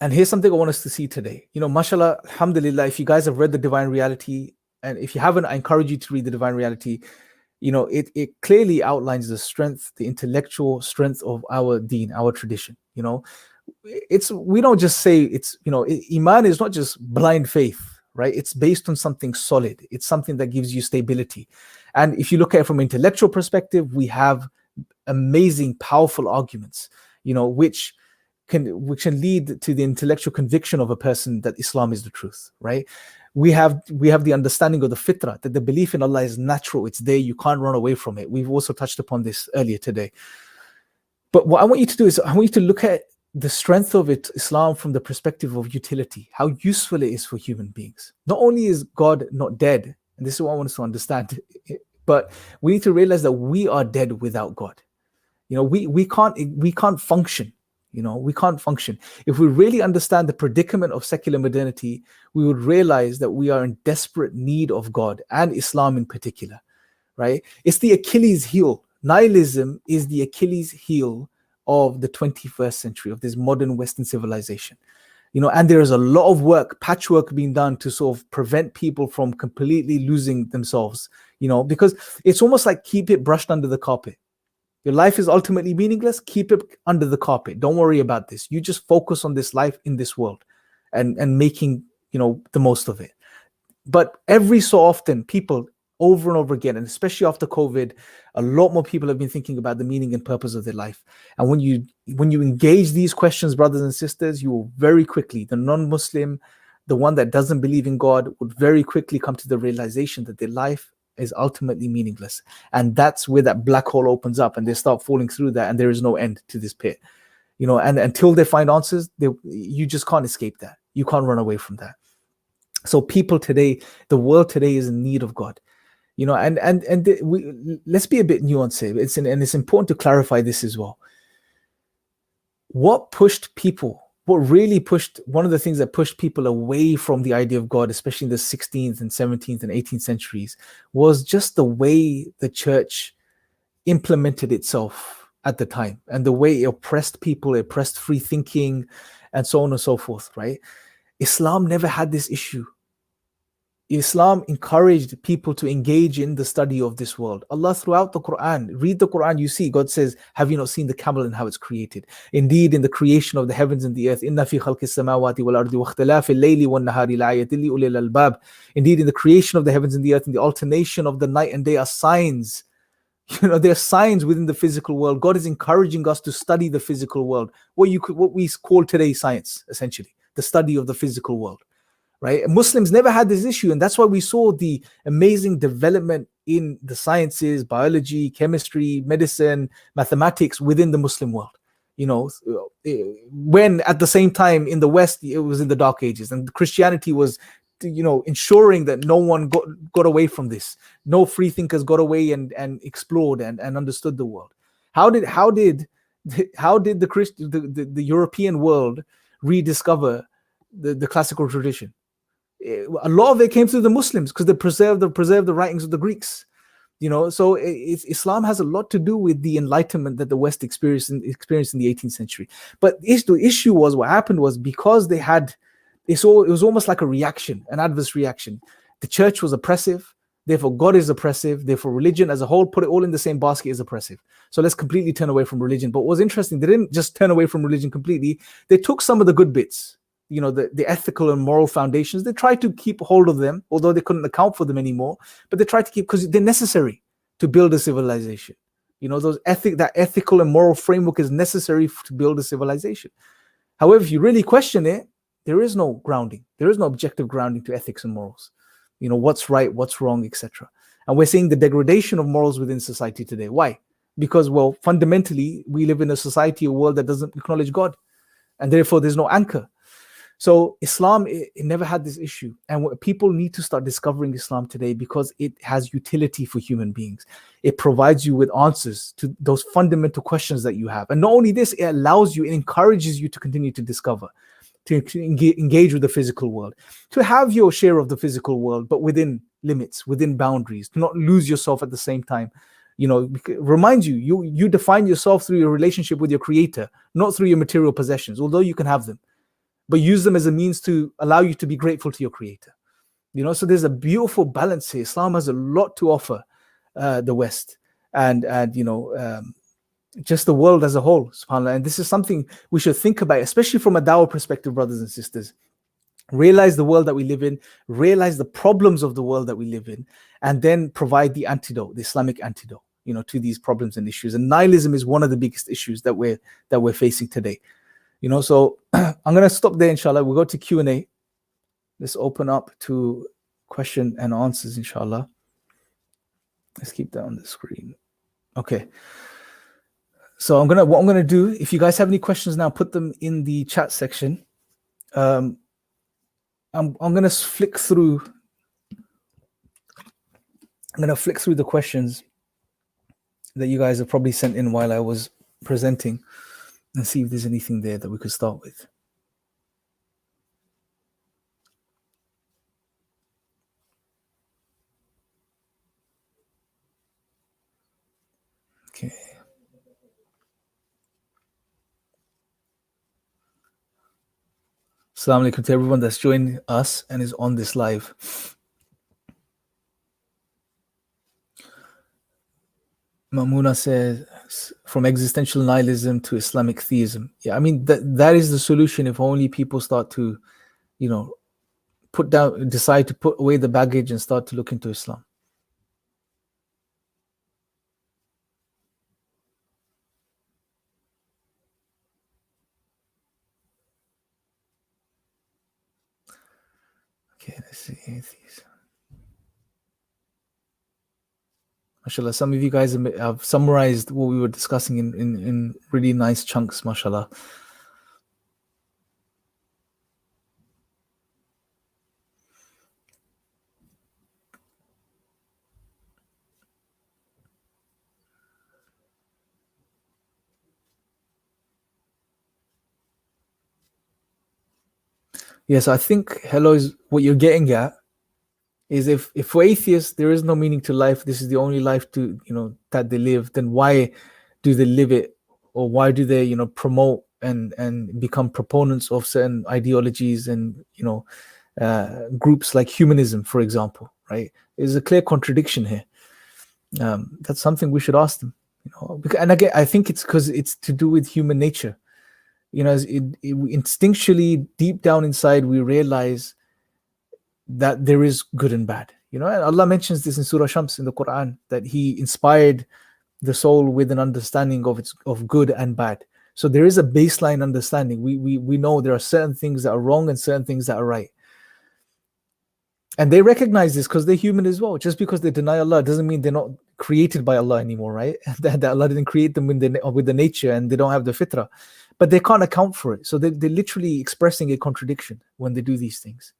[SPEAKER 1] and here's something I want us to see today. Mashallah, alhamdulillah, if you guys have read The Divine Reality, and if you haven't, I encourage you to read The Divine Reality. It clearly outlines the strength, the intellectual strength of our deen, our tradition. We don't just say Iman is not just blind faith, right? It's based on something solid. It's something that gives you stability. And if you look at it from an intellectual perspective, we have amazing, powerful arguments, which can lead to the intellectual conviction of a person that Islam is the truth, right? We have the understanding of the fitrah, that the belief in Allah is natural. It's there. You can't run away from it. We've also touched upon this earlier today. But what I want you to do is I want you to look at the strength of Islam from the perspective of utility, how useful it is for human beings. Not only is God not dead, and this is what I want us to understand, but we need to realize that we are dead without God. We can't function. We can't function. If we really understand the predicament of secular modernity, we would realize that we are in desperate need of God and Islam in particular, right? It's the Achilles heel. Nihilism is the Achilles heel of the 21st century, of this modern Western civilization. And there is a lot of patchwork being done to sort of prevent people from completely losing themselves, because it's almost like keep it brushed under the carpet. Your life is ultimately meaningless. Keep it under the carpet. Don't worry about this. You just focus on this life in this world and making, the most of it. But every so often, people over and over again, and especially after COVID, a lot more people have been thinking about the meaning and purpose of their life. And when you engage these questions, brothers and sisters, you will very quickly, the non-Muslim, the one that doesn't believe in God, would very quickly come to the realization that their life is ultimately meaningless. And that's where that black hole opens up and they start falling through that, and there is no end to this pit. And until they find answers, you just can't escape that. You can't run away from that. So people today, the world today is in need of God. Let's be a bit nuanced here. It's important to clarify this as well. One of the things that pushed people away from the idea of God, especially in the 16th and 17th and 18th centuries, was just the way the church implemented itself at the time, and the way it oppressed people, it oppressed free thinking, and so on and so forth, right? Islam never had this issue. Islam encouraged people to engage in the study of this world. Allah throughout the Quran, read the Quran, you see God says, have you not seen the camel and how it's created? Indeed, in the creation of the heavens and the earth, inna fi khalqis samawati wal ardi wa ikhtilafil layli wan nahari la'ayatin li ulil albab. Indeed, in the creation of the heavens and the earth and the alternation of the night and day are signs. There are signs within the physical world. God is encouraging us to study the physical world. What we call today science, essentially, the study of the physical world. Right? Muslims never had this issue, and that's why we saw the amazing development in the sciences, biology, chemistry, medicine, mathematics within the Muslim world. When at the same time in the West, it was in the Dark Ages, and Christianity was, ensuring that no one got away from this. No free thinkers got away and explored and understood the world. How did the European world rediscover the classical tradition? A lot of it came through the Muslims because they preserved the writings of the Greeks. So Islam has a lot to do with the enlightenment that the West experienced in the 18th century. But the issue was, what happened was, because they had it was almost like a reaction, an adverse reaction. The church was oppressive, therefore God is oppressive, therefore religion as a whole, put it all in the same basket, is oppressive. So let's completely turn away from religion. But what was interesting, they didn't just turn away from religion completely. They took some of the good bits, the ethical and moral foundations. They tried to keep hold of them, although they couldn't account for them anymore. But they tried to keep, because they're necessary to build a civilization. That ethical and moral framework is necessary to build a civilization. However, if you really question it, there is no grounding. There is no objective grounding to ethics and morals. What's right, what's wrong, etc. And we're seeing the degradation of morals within society today. Why? Because, well, fundamentally, we live in a society, a world that doesn't acknowledge God, and therefore there's no anchor. So Islam, it never had this issue. And people need to start discovering Islam today because it has utility for human beings. It provides you with answers to those fundamental questions that you have. And not only this, it allows you, it encourages you to continue to discover, to engage with the physical world, to have your share of the physical world, but within limits, within boundaries, to not lose yourself at the same time. Remind you define yourself through your relationship with your creator, not through your material possessions, although you can have them, but use them as a means to allow you to be grateful to your creator. So there's a beautiful balance here. Islam has a lot to offer the West and just the world as a whole, subhanAllah. And this is something we should think about, especially from a dawah perspective, brothers and sisters. Realize the world that we live in, realize the problems of the world that we live in, and then provide the antidote, the Islamic antidote, to these problems and issues. And nihilism is one of the biggest issues that we're facing today. So I'm going to stop there, inshallah. We'll go to Q&A. Let's open up to question and answers, inshallah. Let's keep that on the screen. Okay. So what I'm gonna do, if you guys have any questions now, put them in the chat section. I'm gonna flick through. I'm gonna flick through the questions that you guys have probably sent in while I was presenting, and see if there's anything there that we could start with. Okay. Assalamu alaikum to everyone that's joined us and is on this live. Mamuna says, from existential nihilism to Islamic theism. Yeah, I mean, that is the solution if only people start to, decide to put away the baggage and start to look into Islam. Okay, let's see. Atheists. MashaAllah, some of you guys have summarized what we were discussing in really nice chunks, MashaAllah. Yes, I think hello is what you're getting at. Is if for atheists there is no meaning to life, this is the only life that they live, then why do they live it, or why do they promote and become proponents of certain ideologies and groups like humanism, for example, right? There's a clear contradiction here. That's something we should ask them, and again I think it's because it's to do with human nature. Instinctually deep down inside we realize that there is good and bad. And Allah mentions this in Surah Shams in the Quran, that He inspired the soul with an understanding of good and bad. So there is a baseline understanding. We know there are certain things that are wrong and certain things that are right. And they recognize this because they're human as well. Just because they deny Allah doesn't mean they're not created by Allah anymore, right? that Allah didn't create them with the nature, and they don't have the fitrah. But they can't account for it. So they're literally expressing a contradiction when they do these things.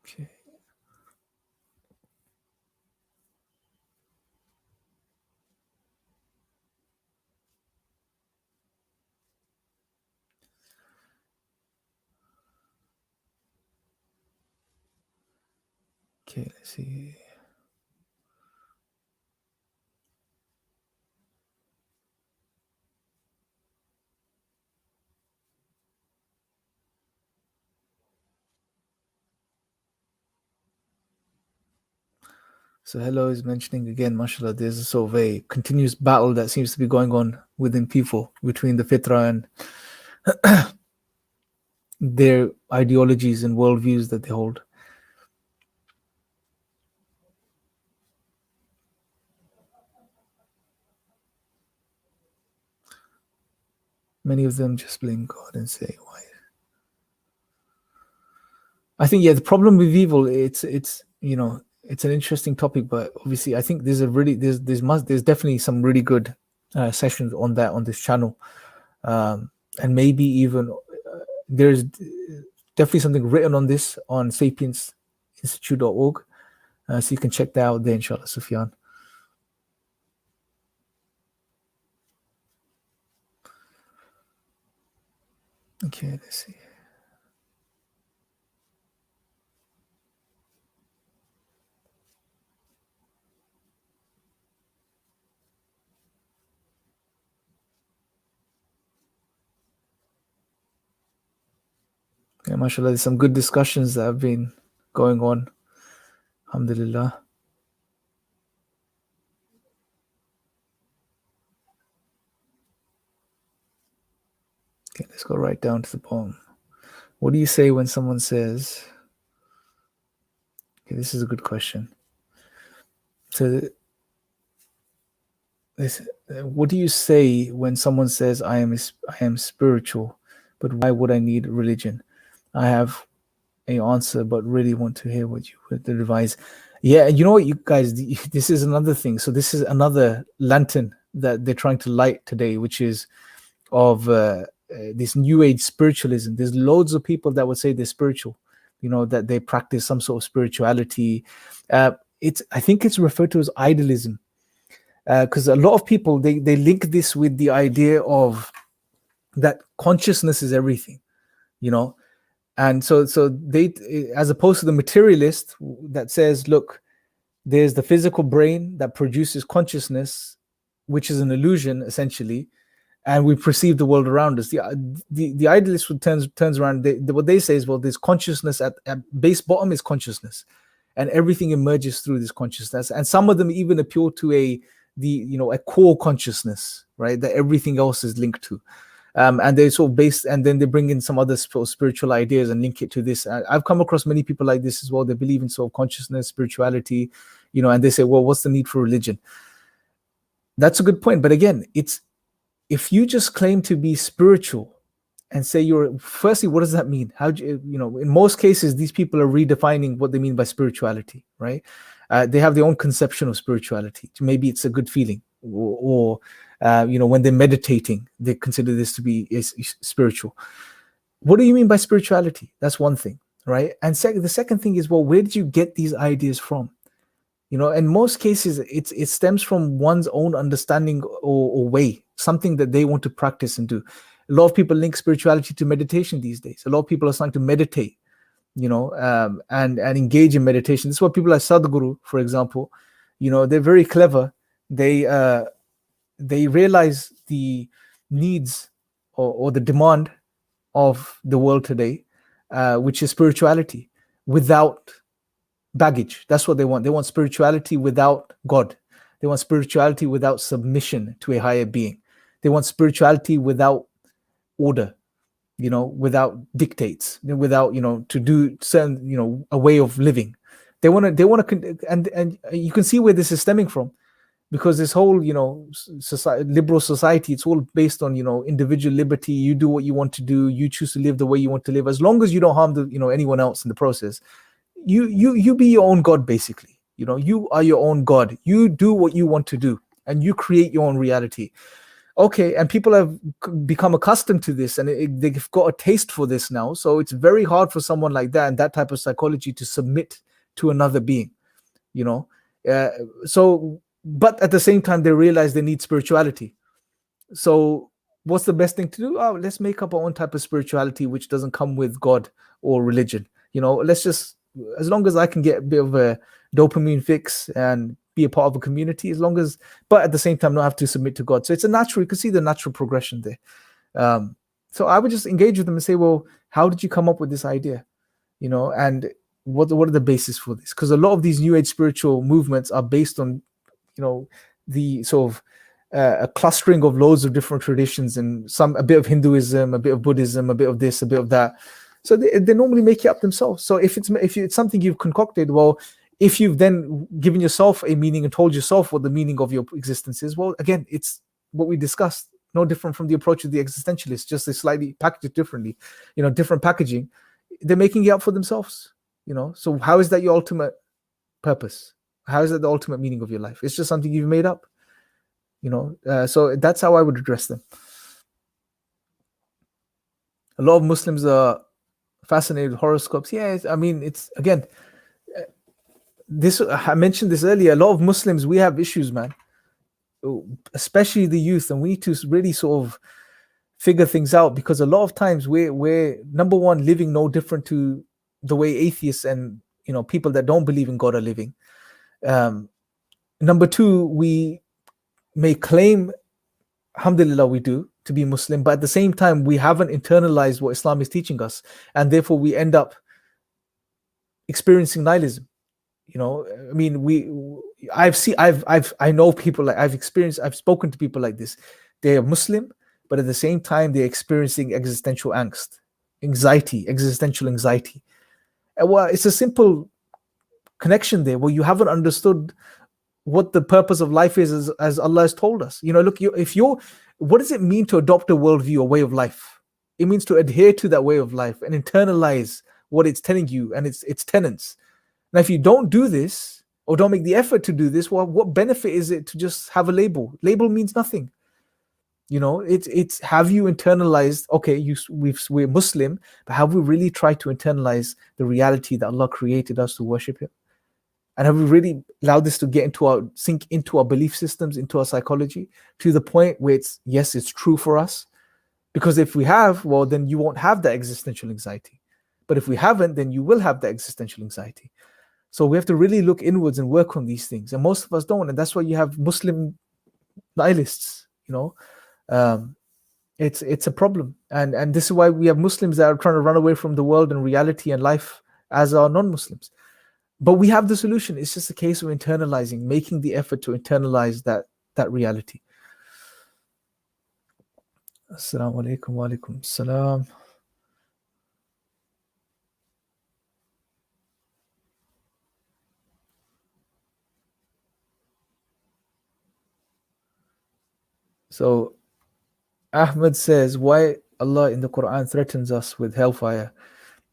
[SPEAKER 1] Okay. Okay, let's see. So hello is mentioning again, mashallah, there's a sort of a continuous battle that seems to be going on within people between the fitrah and their ideologies and worldviews that they hold. Many of them just blame God and say, why? I think, yeah, the problem with evil, it's it's an interesting topic, but obviously I think there's definitely some really good sessions on that on this channel. And maybe even there's definitely something written on this on sapiensinstitute.org. So you can check that out there, inshallah, Sufyan. Okay, let's see. Yeah, mashallah, there's some good discussions that have been going on. Alhamdulillah. Okay, let's go right down to the poem. What do you say when someone says, okay, this is a good question. So what do you say when someone says, I am spiritual, but why would I need religion? I have a answer, but really want to hear what you would advise. Yeah, you know what, you guys, this is another thing. So this is another lantern that they're trying to light today, which is of this new age spiritualism. There's loads of people that would say they're spiritual, that they practice some sort of spirituality. I think it's referred to as idealism, because a lot of people they link this with the idea of that consciousness is everything, and so they, as opposed to the materialist that says, look, there's the physical brain that produces consciousness, which is an illusion essentially, and we perceive the world around us. The idealist who turns around, what they say is, well, there's consciousness at base bottom is consciousness, and everything emerges through this consciousness. And some of them even appeal to a core consciousness, right, that everything else is linked to. And they sort of base, and then they bring in some other spiritual ideas and link it to this. I've come across many people like this as well. They believe in sort of consciousness, spirituality, and they say, well, what's the need for religion? That's a good point. But again, if you just claim to be spiritual and say firstly, what does that mean? How do in most cases, these people are redefining what they mean by spirituality, right? They have their own conception of spirituality. Maybe it's a good feeling, or when they're meditating, they consider this to be spiritual. What do you mean by spirituality? That's one thing, right? And the second thing is, well, where did you get these ideas from? In most cases, it stems from one's own understanding or way, something that they want to practice and do. A lot of people link spirituality to meditation these days. A lot of people are starting to meditate, and engage in meditation. This is what people like Sadhguru, for example, they're very clever. They realize the needs or the demand of the world today, which is spirituality without baggage. That's what they want. They want spirituality without God. They want spirituality without submission to a higher being. They want spirituality without order, without dictates, without, to do certain, a way of living. They want to, and you can see where this is stemming from, because this whole, liberal society, it's all based on, individual liberty. You do what you want to do. You choose to live the way you want to live, as long as you don't harm anyone else in the process. You be your own God, basically. You are your own God. You do what you want to do, and you create your own reality. Okay, and people have become accustomed to this, and they've got a taste for this now. So it's very hard for someone like that and that type of psychology to submit to another being, but at the same time, they realize they need spirituality. So what's the best thing to do? Oh, let's make up our own type of spirituality, which doesn't come with God or religion. Let's just, as long as I can get a bit of a dopamine fix and be a part of a community, but at the same time not have to submit to God. So it's you can see the natural progression there. So I would just engage with them and say, well, how did you come up with this idea? And what are the basis for this? Because a lot of these new age spiritual movements are based on, the sort of a clustering of loads of different traditions, and a bit of Hinduism, a bit of Buddhism, a bit of this, a bit of that. So they normally make it up themselves. So if it's something you've concocted, well, if you've then given yourself a meaning and told yourself what the meaning of your existence is, well, again, it's what we discussed. no different from the approach of the existentialists, just they slightly package it differently, different packaging. They're making it up for themselves, So how is that your ultimate purpose? How is that the ultimate meaning of your life? It's just something you've made up, So that's how I would address them. A lot of Muslims are fascinated with horoscopes. Yeah, I mean, it's again, this I mentioned this earlier. A lot of Muslims, we have issues, man, especially the youth, and we need to really sort of figure things out, because a lot of times we're number one, living no different to the way atheists and people that don't believe in God are living. Number two, we may claim, alhamdulillah, we do, to be Muslim, but at the same time we haven't internalized what Islam is teaching us, and therefore we end up experiencing nihilism. I mean, I know people, like I've spoken to people like this. They are Muslim, but at the same time they're experiencing existential angst, existential anxiety. And well, it's a simple connection there. Well, you haven't understood what the purpose of life is, as Allah has told us. Look, what does it mean to adopt a worldview, a way of life? It means to adhere to that way of life and internalize what it's telling you and its tenets. Now, if you don't do this, or don't make the effort to do this, well, what benefit is it to just have a label? Label means nothing. It's have you internalized? Okay, we're Muslim, but have we really tried to internalize the reality that Allah created us to worship Him? And have we really allowed this to sink into our belief systems, into our psychology, to the point where it's true for us? Because if we have, well, then you won't have that existential anxiety. But if we haven't, then you will have that existential anxiety. So we have to really look inwards and work on these things. And most of us don't. And that's why you have Muslim nihilists, it's a problem. And this is why we have Muslims that are trying to run away from the world and reality and life, as are non-Muslims. But we have the solution. It's just a case of internalizing, making the effort to internalize that reality. Assalamu alaikum wa alaikum salam. So Ahmed says, why Allah in the Quran threatens us with hellfire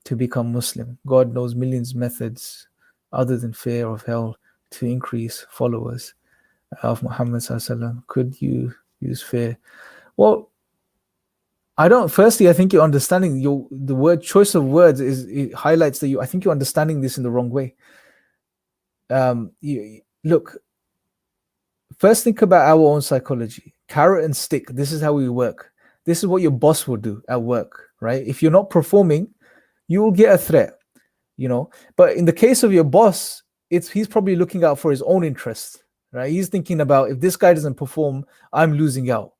[SPEAKER 1] to become Muslim? God knows millions of methods other than fear of hell to increase followers of Muhammad sallallahu alaihi wasallam. Could you use fear? Well, firstly, I think you're understanding the word choice of words it highlights that I think you're understanding this in the wrong way. Look, first think about our own psychology. Carrot and stick. This is how we work. This is what your boss will do at work, right? If you're not performing, you will get a threat, But in the case of your boss, he's probably looking out for his own interests, right? He's thinking about, if this guy doesn't perform, I'm losing out.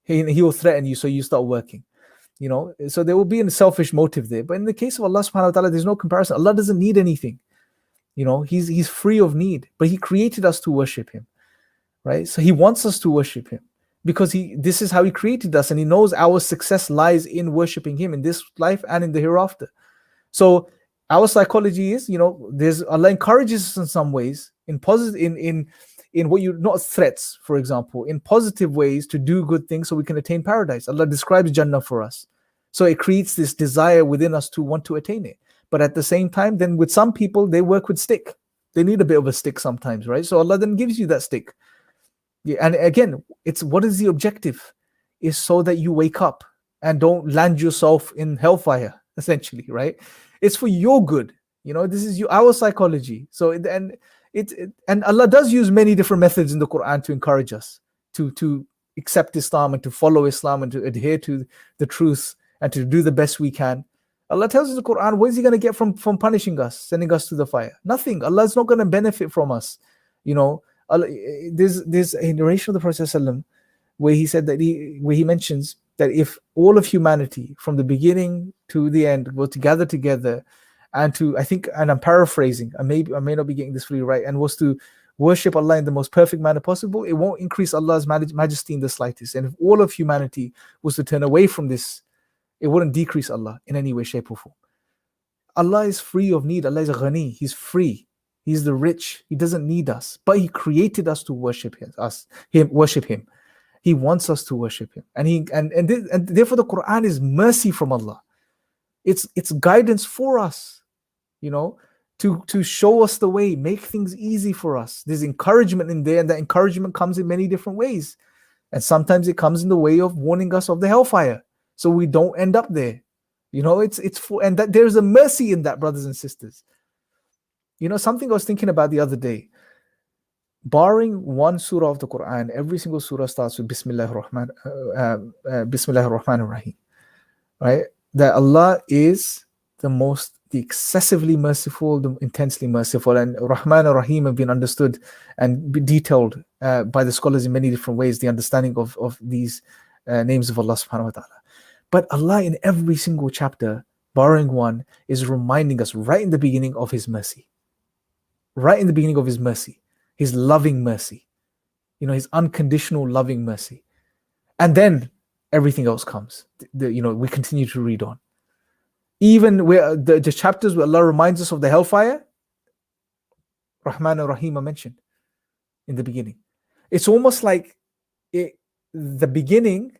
[SPEAKER 1] He will threaten you, so you start working, So there will be a selfish motive there. But in the case of Allah subhanahu wa ta'ala, there's no comparison. Allah doesn't need anything. He's free of need, but He created us to worship Him, right? So He wants us to worship Him, because this is how He created us, and He knows our success lies in worshiping Him in this life and in the hereafter. So our psychology is, Allah encourages us in some ways, in positive, in what not threats, for example, in positive ways to do good things so we can attain paradise. Allah describes Jannah for us. So it creates this desire within us to want to attain it. But at the same time, then with some people, they work with stick. They need a bit of a stick sometimes, right? So Allah then gives you that stick. Yeah, and again, what is the objective? Is so that you wake up and don't land yourself in hellfire, essentially, right? It's for your good. This is our psychology. So and Allah does use many different methods in the Quran to encourage us to accept Islam and to follow Islam and to adhere to the truth and to do the best we can. Allah tells us in the Quran, what is He going to get from punishing us, sending us to the fire? Nothing. Allah is not going to benefit from us. There's a narration of the Prophet ﷺ where he said that where he mentions that if all of humanity from the beginning to the end were to gather together and I'm paraphrasing, I may not be getting this fully right, and was to worship Allah in the most perfect manner possible, it won't increase Allah's majesty in the slightest. And if all of humanity was to turn away from this, it wouldn't decrease Allah in any way, shape, or form. Allah is free of need. Allah is ghani. He's free. He's the rich. He doesn't need us, but He created us to worship Him. Worship Him. He wants us to worship him, and therefore the Quran is mercy from Allah. It's guidance for us, to show us the way, make things easy for us. There's encouragement in there, and that encouragement comes in many different ways. And sometimes it comes in the way of warning us of the hellfire, so we don't end up there. It's for, and that there's a mercy in that, brothers and sisters. Something I was thinking about the other day. Barring one surah of the Quran, every single surah starts with Bismillahir Rahmanir Rahim, right? That Allah is the excessively merciful, the intensely merciful, and Rahman and Rahim have been understood and be detailed by the scholars in many different ways, the understanding of these names of Allah subhanahu wa ta'ala. But Allah in every single chapter, barring one, is reminding us right in the beginning of His mercy. Right in the beginning of His mercy. His loving mercy, His unconditional loving mercy. And then everything else comes. We continue to read on. Even where the chapters where Allah reminds us of the hellfire, Rahman and Rahim are mentioned in the beginning. It's almost like the beginning,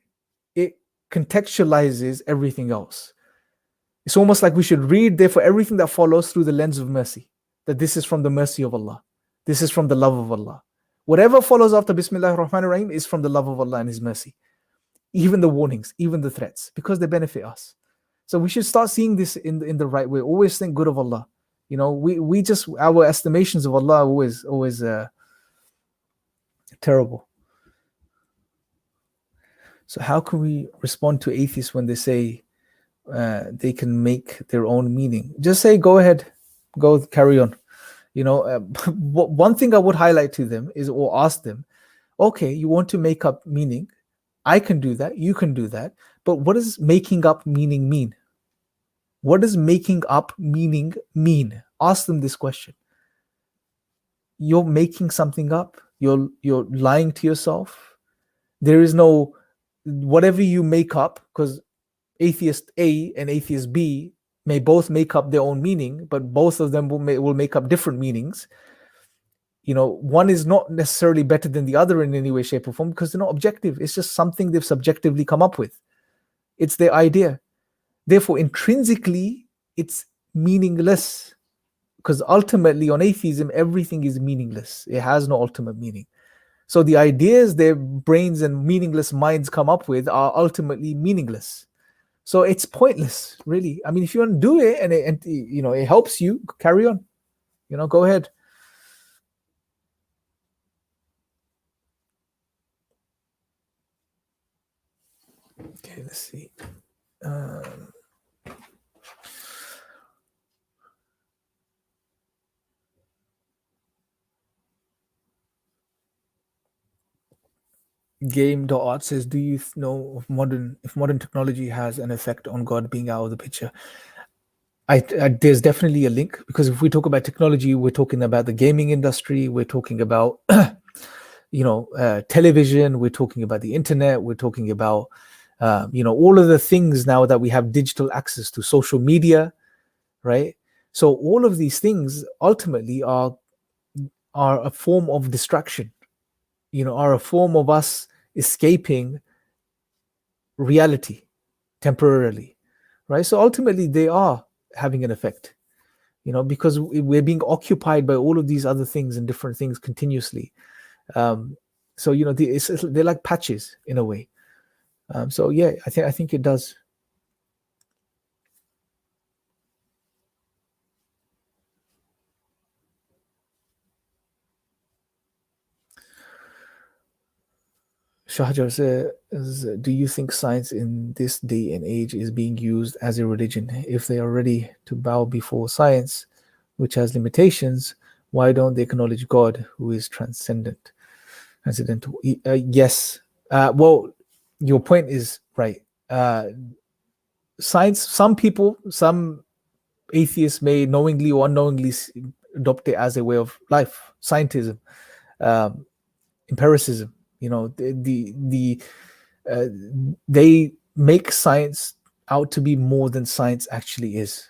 [SPEAKER 1] it contextualizes everything else. It's almost like we should read, therefore, everything that follows through the lens of mercy, that this is from the mercy of Allah. This is from the love of Allah. Whatever follows after Bismillahir Rahmanir Rahim is from the love of Allah and His mercy. Even the warnings, even the threats, because they benefit us. So we should start seeing this in the right way. Always think good of Allah. We just, our estimations of Allah are always terrible. So how can we respond to atheists when they say they can make their own meaning? Just say, go ahead, go carry on. One thing I would highlight to them is, or ask them, okay, you want to make up meaning. I can do that. You can do that. But what does making up meaning mean? What does making up meaning mean? Ask them this question. You're making something up. You're lying to yourself. There is no, whatever you make up, because atheist A and atheist B may both make up their own meaning, but both of them will make up different meanings. One is not necessarily better than the other in any way, shape, or form, because they're not objective. It's just something they've subjectively come up with. It's their idea. Therefore, intrinsically, it's meaningless, because ultimately on atheism, everything is meaningless. It has no ultimate meaning. So the ideas their brains and meaningless minds come up with are ultimately meaningless. So it's pointless, really. I mean, if you want to do it and it helps you, carry on. Go ahead. Okay, let's see. Game.art says, do you know if modern technology has an effect on God being out of the picture? There's definitely a link, because if we talk about technology, we're talking about the gaming industry, we're talking about television, we're talking about the internet, we're talking about all of the things now that we have digital access to, social media, right? So all of these things ultimately are a form of distraction, are a form of us escaping reality temporarily, right? So ultimately they are having an effect, because we're being occupied by all of these other things and different things continuously. So they're like patches in a way. So yeah, I think it does. Shahjar says, do you think science in this day and age is being used as a religion? If they are ready to bow before science, which has limitations, why don't they acknowledge God, who is transcendental? Yes. Well, your point is right. Science, some atheists may knowingly or unknowingly adopt it as a way of life. Scientism, empiricism. They make science out to be more than science actually is.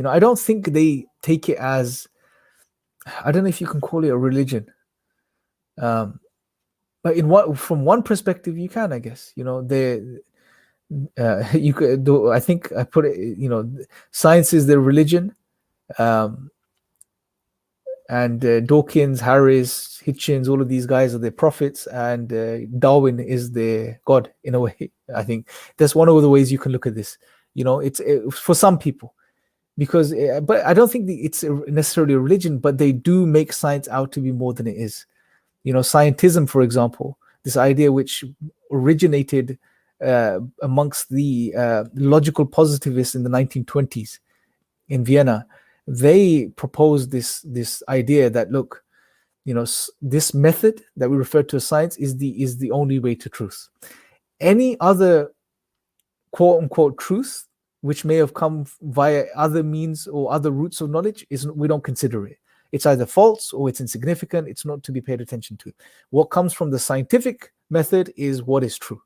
[SPEAKER 1] I don't think they take it as, I don't know if you can call it a religion. But from one perspective, you can, I guess, you could do. I think I put it. Science is their religion, um, and Dawkins, Harris, Hitchens, all of these guys are their prophets, and Darwin is their god in a way. I think that's one of the ways you can look at this. It's for some people, because but I don't think it's necessarily a religion, but they do make science out to be more than it is. Scientism, for example, this idea which originated amongst the logical positivists in the 1920s in Vienna. They proposed this idea that, look, this method that we refer to as science is the only way to truth. Any other quote unquote truth which may have come via other means or other routes of knowledge we don't consider it. It's either false or it's insignificant. It's not to be paid attention to. What comes from the scientific method is what is true.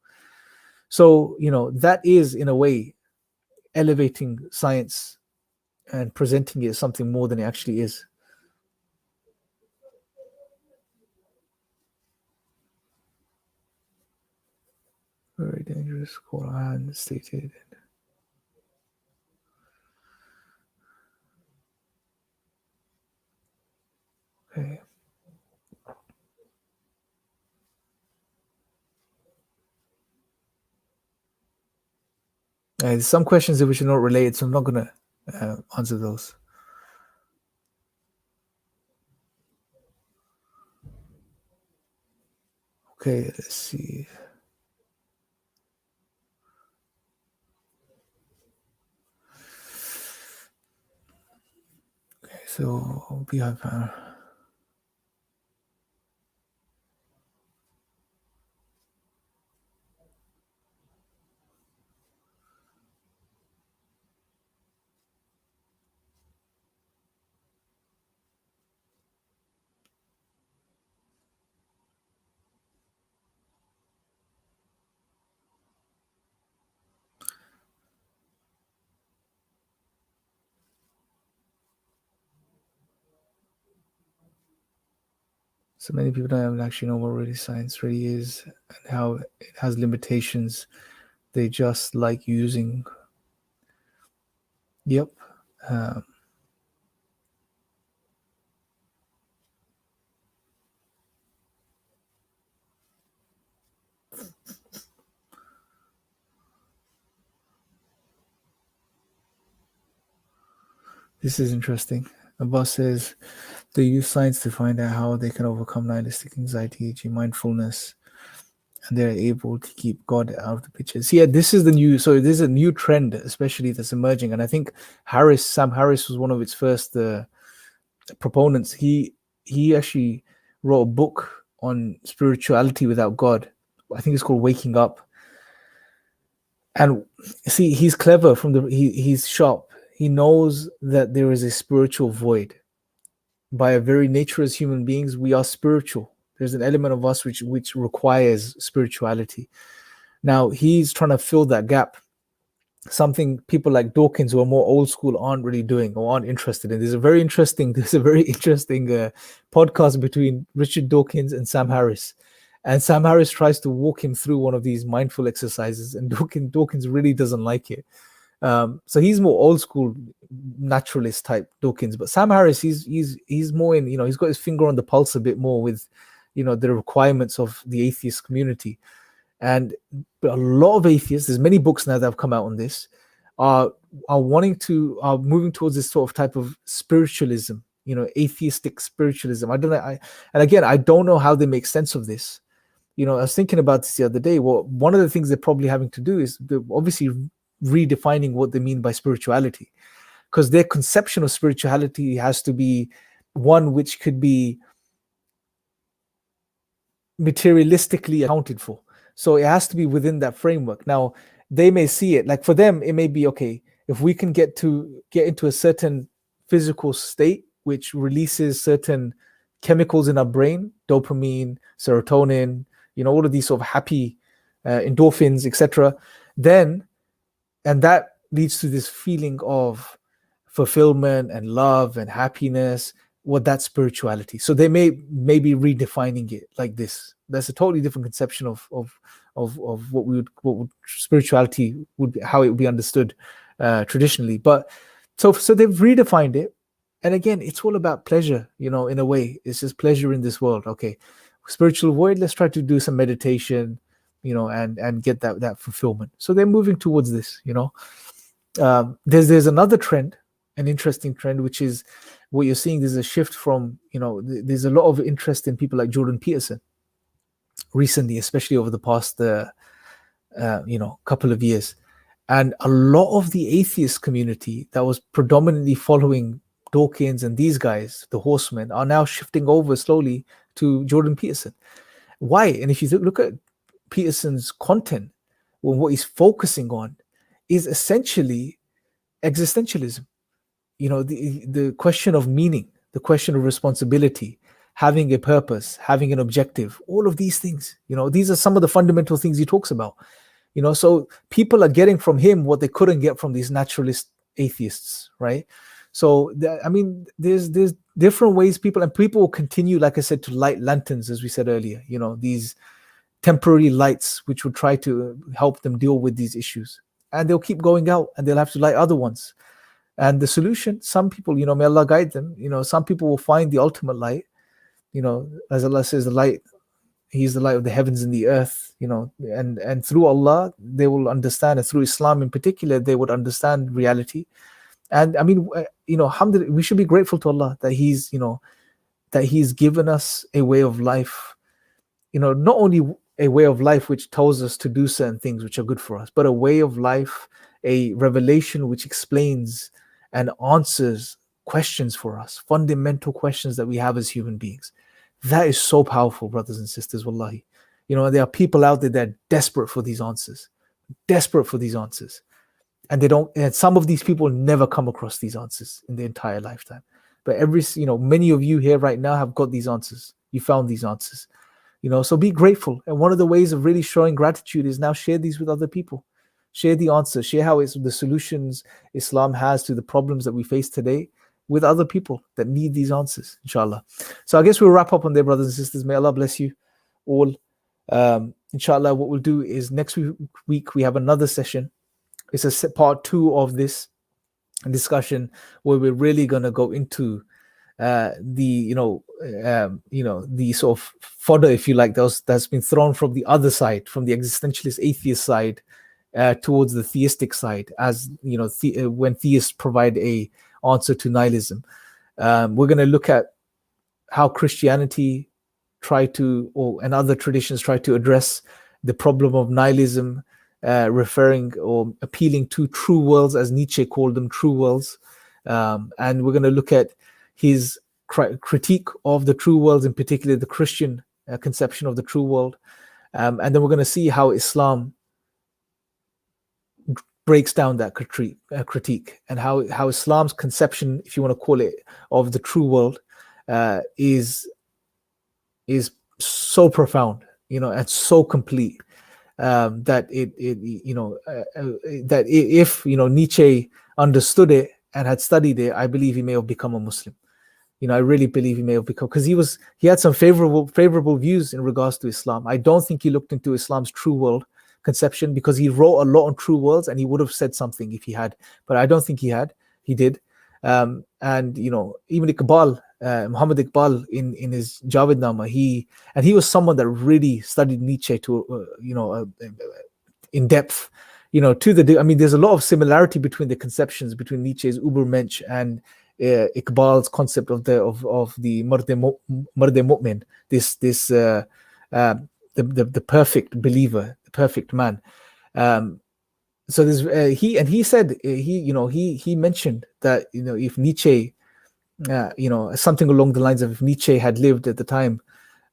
[SPEAKER 1] So, that is, in a way, elevating science and presenting it as something more than it actually is. Very dangerous, Quran stated. Okay. There's some questions which are not related, so I'm not going to answer those. Okay, let's see. Okay, so we have... So many people don't actually know what really science really is and how it has limitations. They just like using. Yep. This is interesting. Abbas says they use science to find out how they can overcome nihilistic anxiety, e.g., mindfulness, and they're able to keep God out of the picture. So yeah, this is this is a new trend, especially that's emerging. And I think Sam Harris was one of its first proponents. He actually wrote a book on spirituality without God. I think it's called Waking Up. And see, he's clever he's sharp. He knows that there is a spiritual void. By our very nature as human beings, we are spiritual. There's an element of us which requires spirituality. Now, he's trying to fill that gap. Something people like Dawkins, who are more old school, aren't really doing or aren't interested in. There's a very interesting podcast between Richard Dawkins and Sam Harris. And Sam Harris tries to walk him through one of these mindful exercises, and Dawkins really doesn't like it. So he's more old school naturalist type Dawkins, but Sam Harris, he's more in, he's got his finger on the pulse a bit more with, the requirements of the atheist community. And a lot of atheists, there's many books now that have come out on this, are moving towards this sort of type of spiritualism, atheistic spiritualism. I don't know. And again, I don't know how they make sense of this. I was thinking about this the other day. Well, one of the things they're probably having to do is obviously redefining what they mean by spirituality, because their conception of spirituality has to be one which could be materialistically accounted for. So it has to be within that framework. Now, they may see it like, for them, it may be, okay, if we can get into a certain physical state which releases certain chemicals in our brain, dopamine, serotonin, all of these sort of happy endorphins, etc., and that leads to this feeling of fulfillment and love and happiness, what that spirituality. So they may be redefining it like this. That's a totally different conception of what spirituality would be, how it would be understood traditionally. But so they've redefined it. And again, it's all about pleasure, in a way. It's just pleasure in this world. Okay, spiritual void, let's try to do some meditation, and get that fulfillment. So they're moving towards this, There's another trend, an interesting trend, which is what you're seeing. There's a shift from, there's a lot of interest in people like Jordan Peterson recently, especially over the past, couple of years. And a lot of the atheist community that was predominantly following Dawkins and these guys, the horsemen, are now shifting over slowly to Jordan Peterson. Why? And if you look at Peterson's content, well, what he's focusing on is essentially existentialism. The question of meaning, the question of responsibility, having a purpose, having an objective, all of these things. These are some of the fundamental things he talks about. So people are getting from him what they couldn't get from these naturalist atheists, right? So there's different ways people will continue, like I said, to light lanterns, as we said earlier. These temporary lights which would try to help them deal with these issues, and they'll keep going out and they'll have to light other ones. And the solution, some people, may Allah guide them. Some people will find the ultimate light. As Allah says, the light, He's the light of the heavens and the earth. And through Allah they will understand, and through Islam in particular they would understand reality. And alhamdulillah, we should be grateful to Allah that He's given us a way of life, not only a way of life which tells us to do certain things which are good for us, but a way of life, a revelation which explains and answers questions for us, fundamental questions that we have as human beings. That is so powerful, brothers and sisters, wallahi. There are people out there that are desperate for these answers. And some of these people never come across these answers in their entire lifetime. But many of you here right now have got these answers. You found these answers. So be grateful. And one of the ways of really showing gratitude is now share these with other people. Share the answers. Share how it's the solutions Islam has to the problems that we face today with other people that need these answers, inshallah. So I guess we'll wrap up on there, brothers and sisters. May Allah bless you all. Inshallah, what we'll do is next week we have another session. It's a part 2 of this discussion where we're really going to go into the sort of fodder, if you like, that's been thrown from the other side, from the existentialist atheist side towards the theistic side, as when theists provide a answer to nihilism. We're going to look at how Christianity and other traditions try to address the problem of nihilism, referring or appealing to true worlds, as Nietzsche called them, true worlds. And we're going to look at his critique of the true worlds, in particular the Christian conception of the true world. And then we're going to see how Islam breaks down that critique, and how Islam's conception, if you want to call it, of the true world is so profound, and so complete, that that if Nietzsche understood it and had studied it, I believe he may have become a Muslim. I really believe he may have become, because he had some favorable views in regards to Islam. I don't think he looked into Islam's true world conception, because he wrote a lot on true worlds, and he would have said something if he had, but I don't think he did. And even Iqbal, Muhammad Iqbal, in his Javednama, he was someone that really studied Nietzsche to in depth, there's a lot of similarity between the conceptions between Nietzsche's Übermensch and Iqbal's concept of the Marde Mu'min, the perfect believer, the perfect man. So there's he said he mentioned that if Nietzsche, something along the lines of, if Nietzsche had lived at the time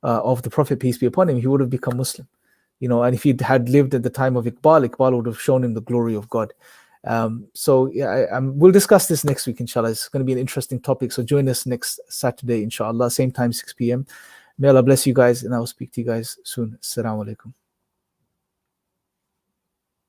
[SPEAKER 1] of the Prophet, peace be upon him, he would have become Muslim. And if he had lived at the time of Iqbal would have shown him the glory of God. We'll discuss this next week, inshallah. It's going to be an interesting topic. So join us next Saturday, inshallah, same time, 6 p.m. May Allah bless you guys, and I will speak to you guys soon. Assalamu alaikum.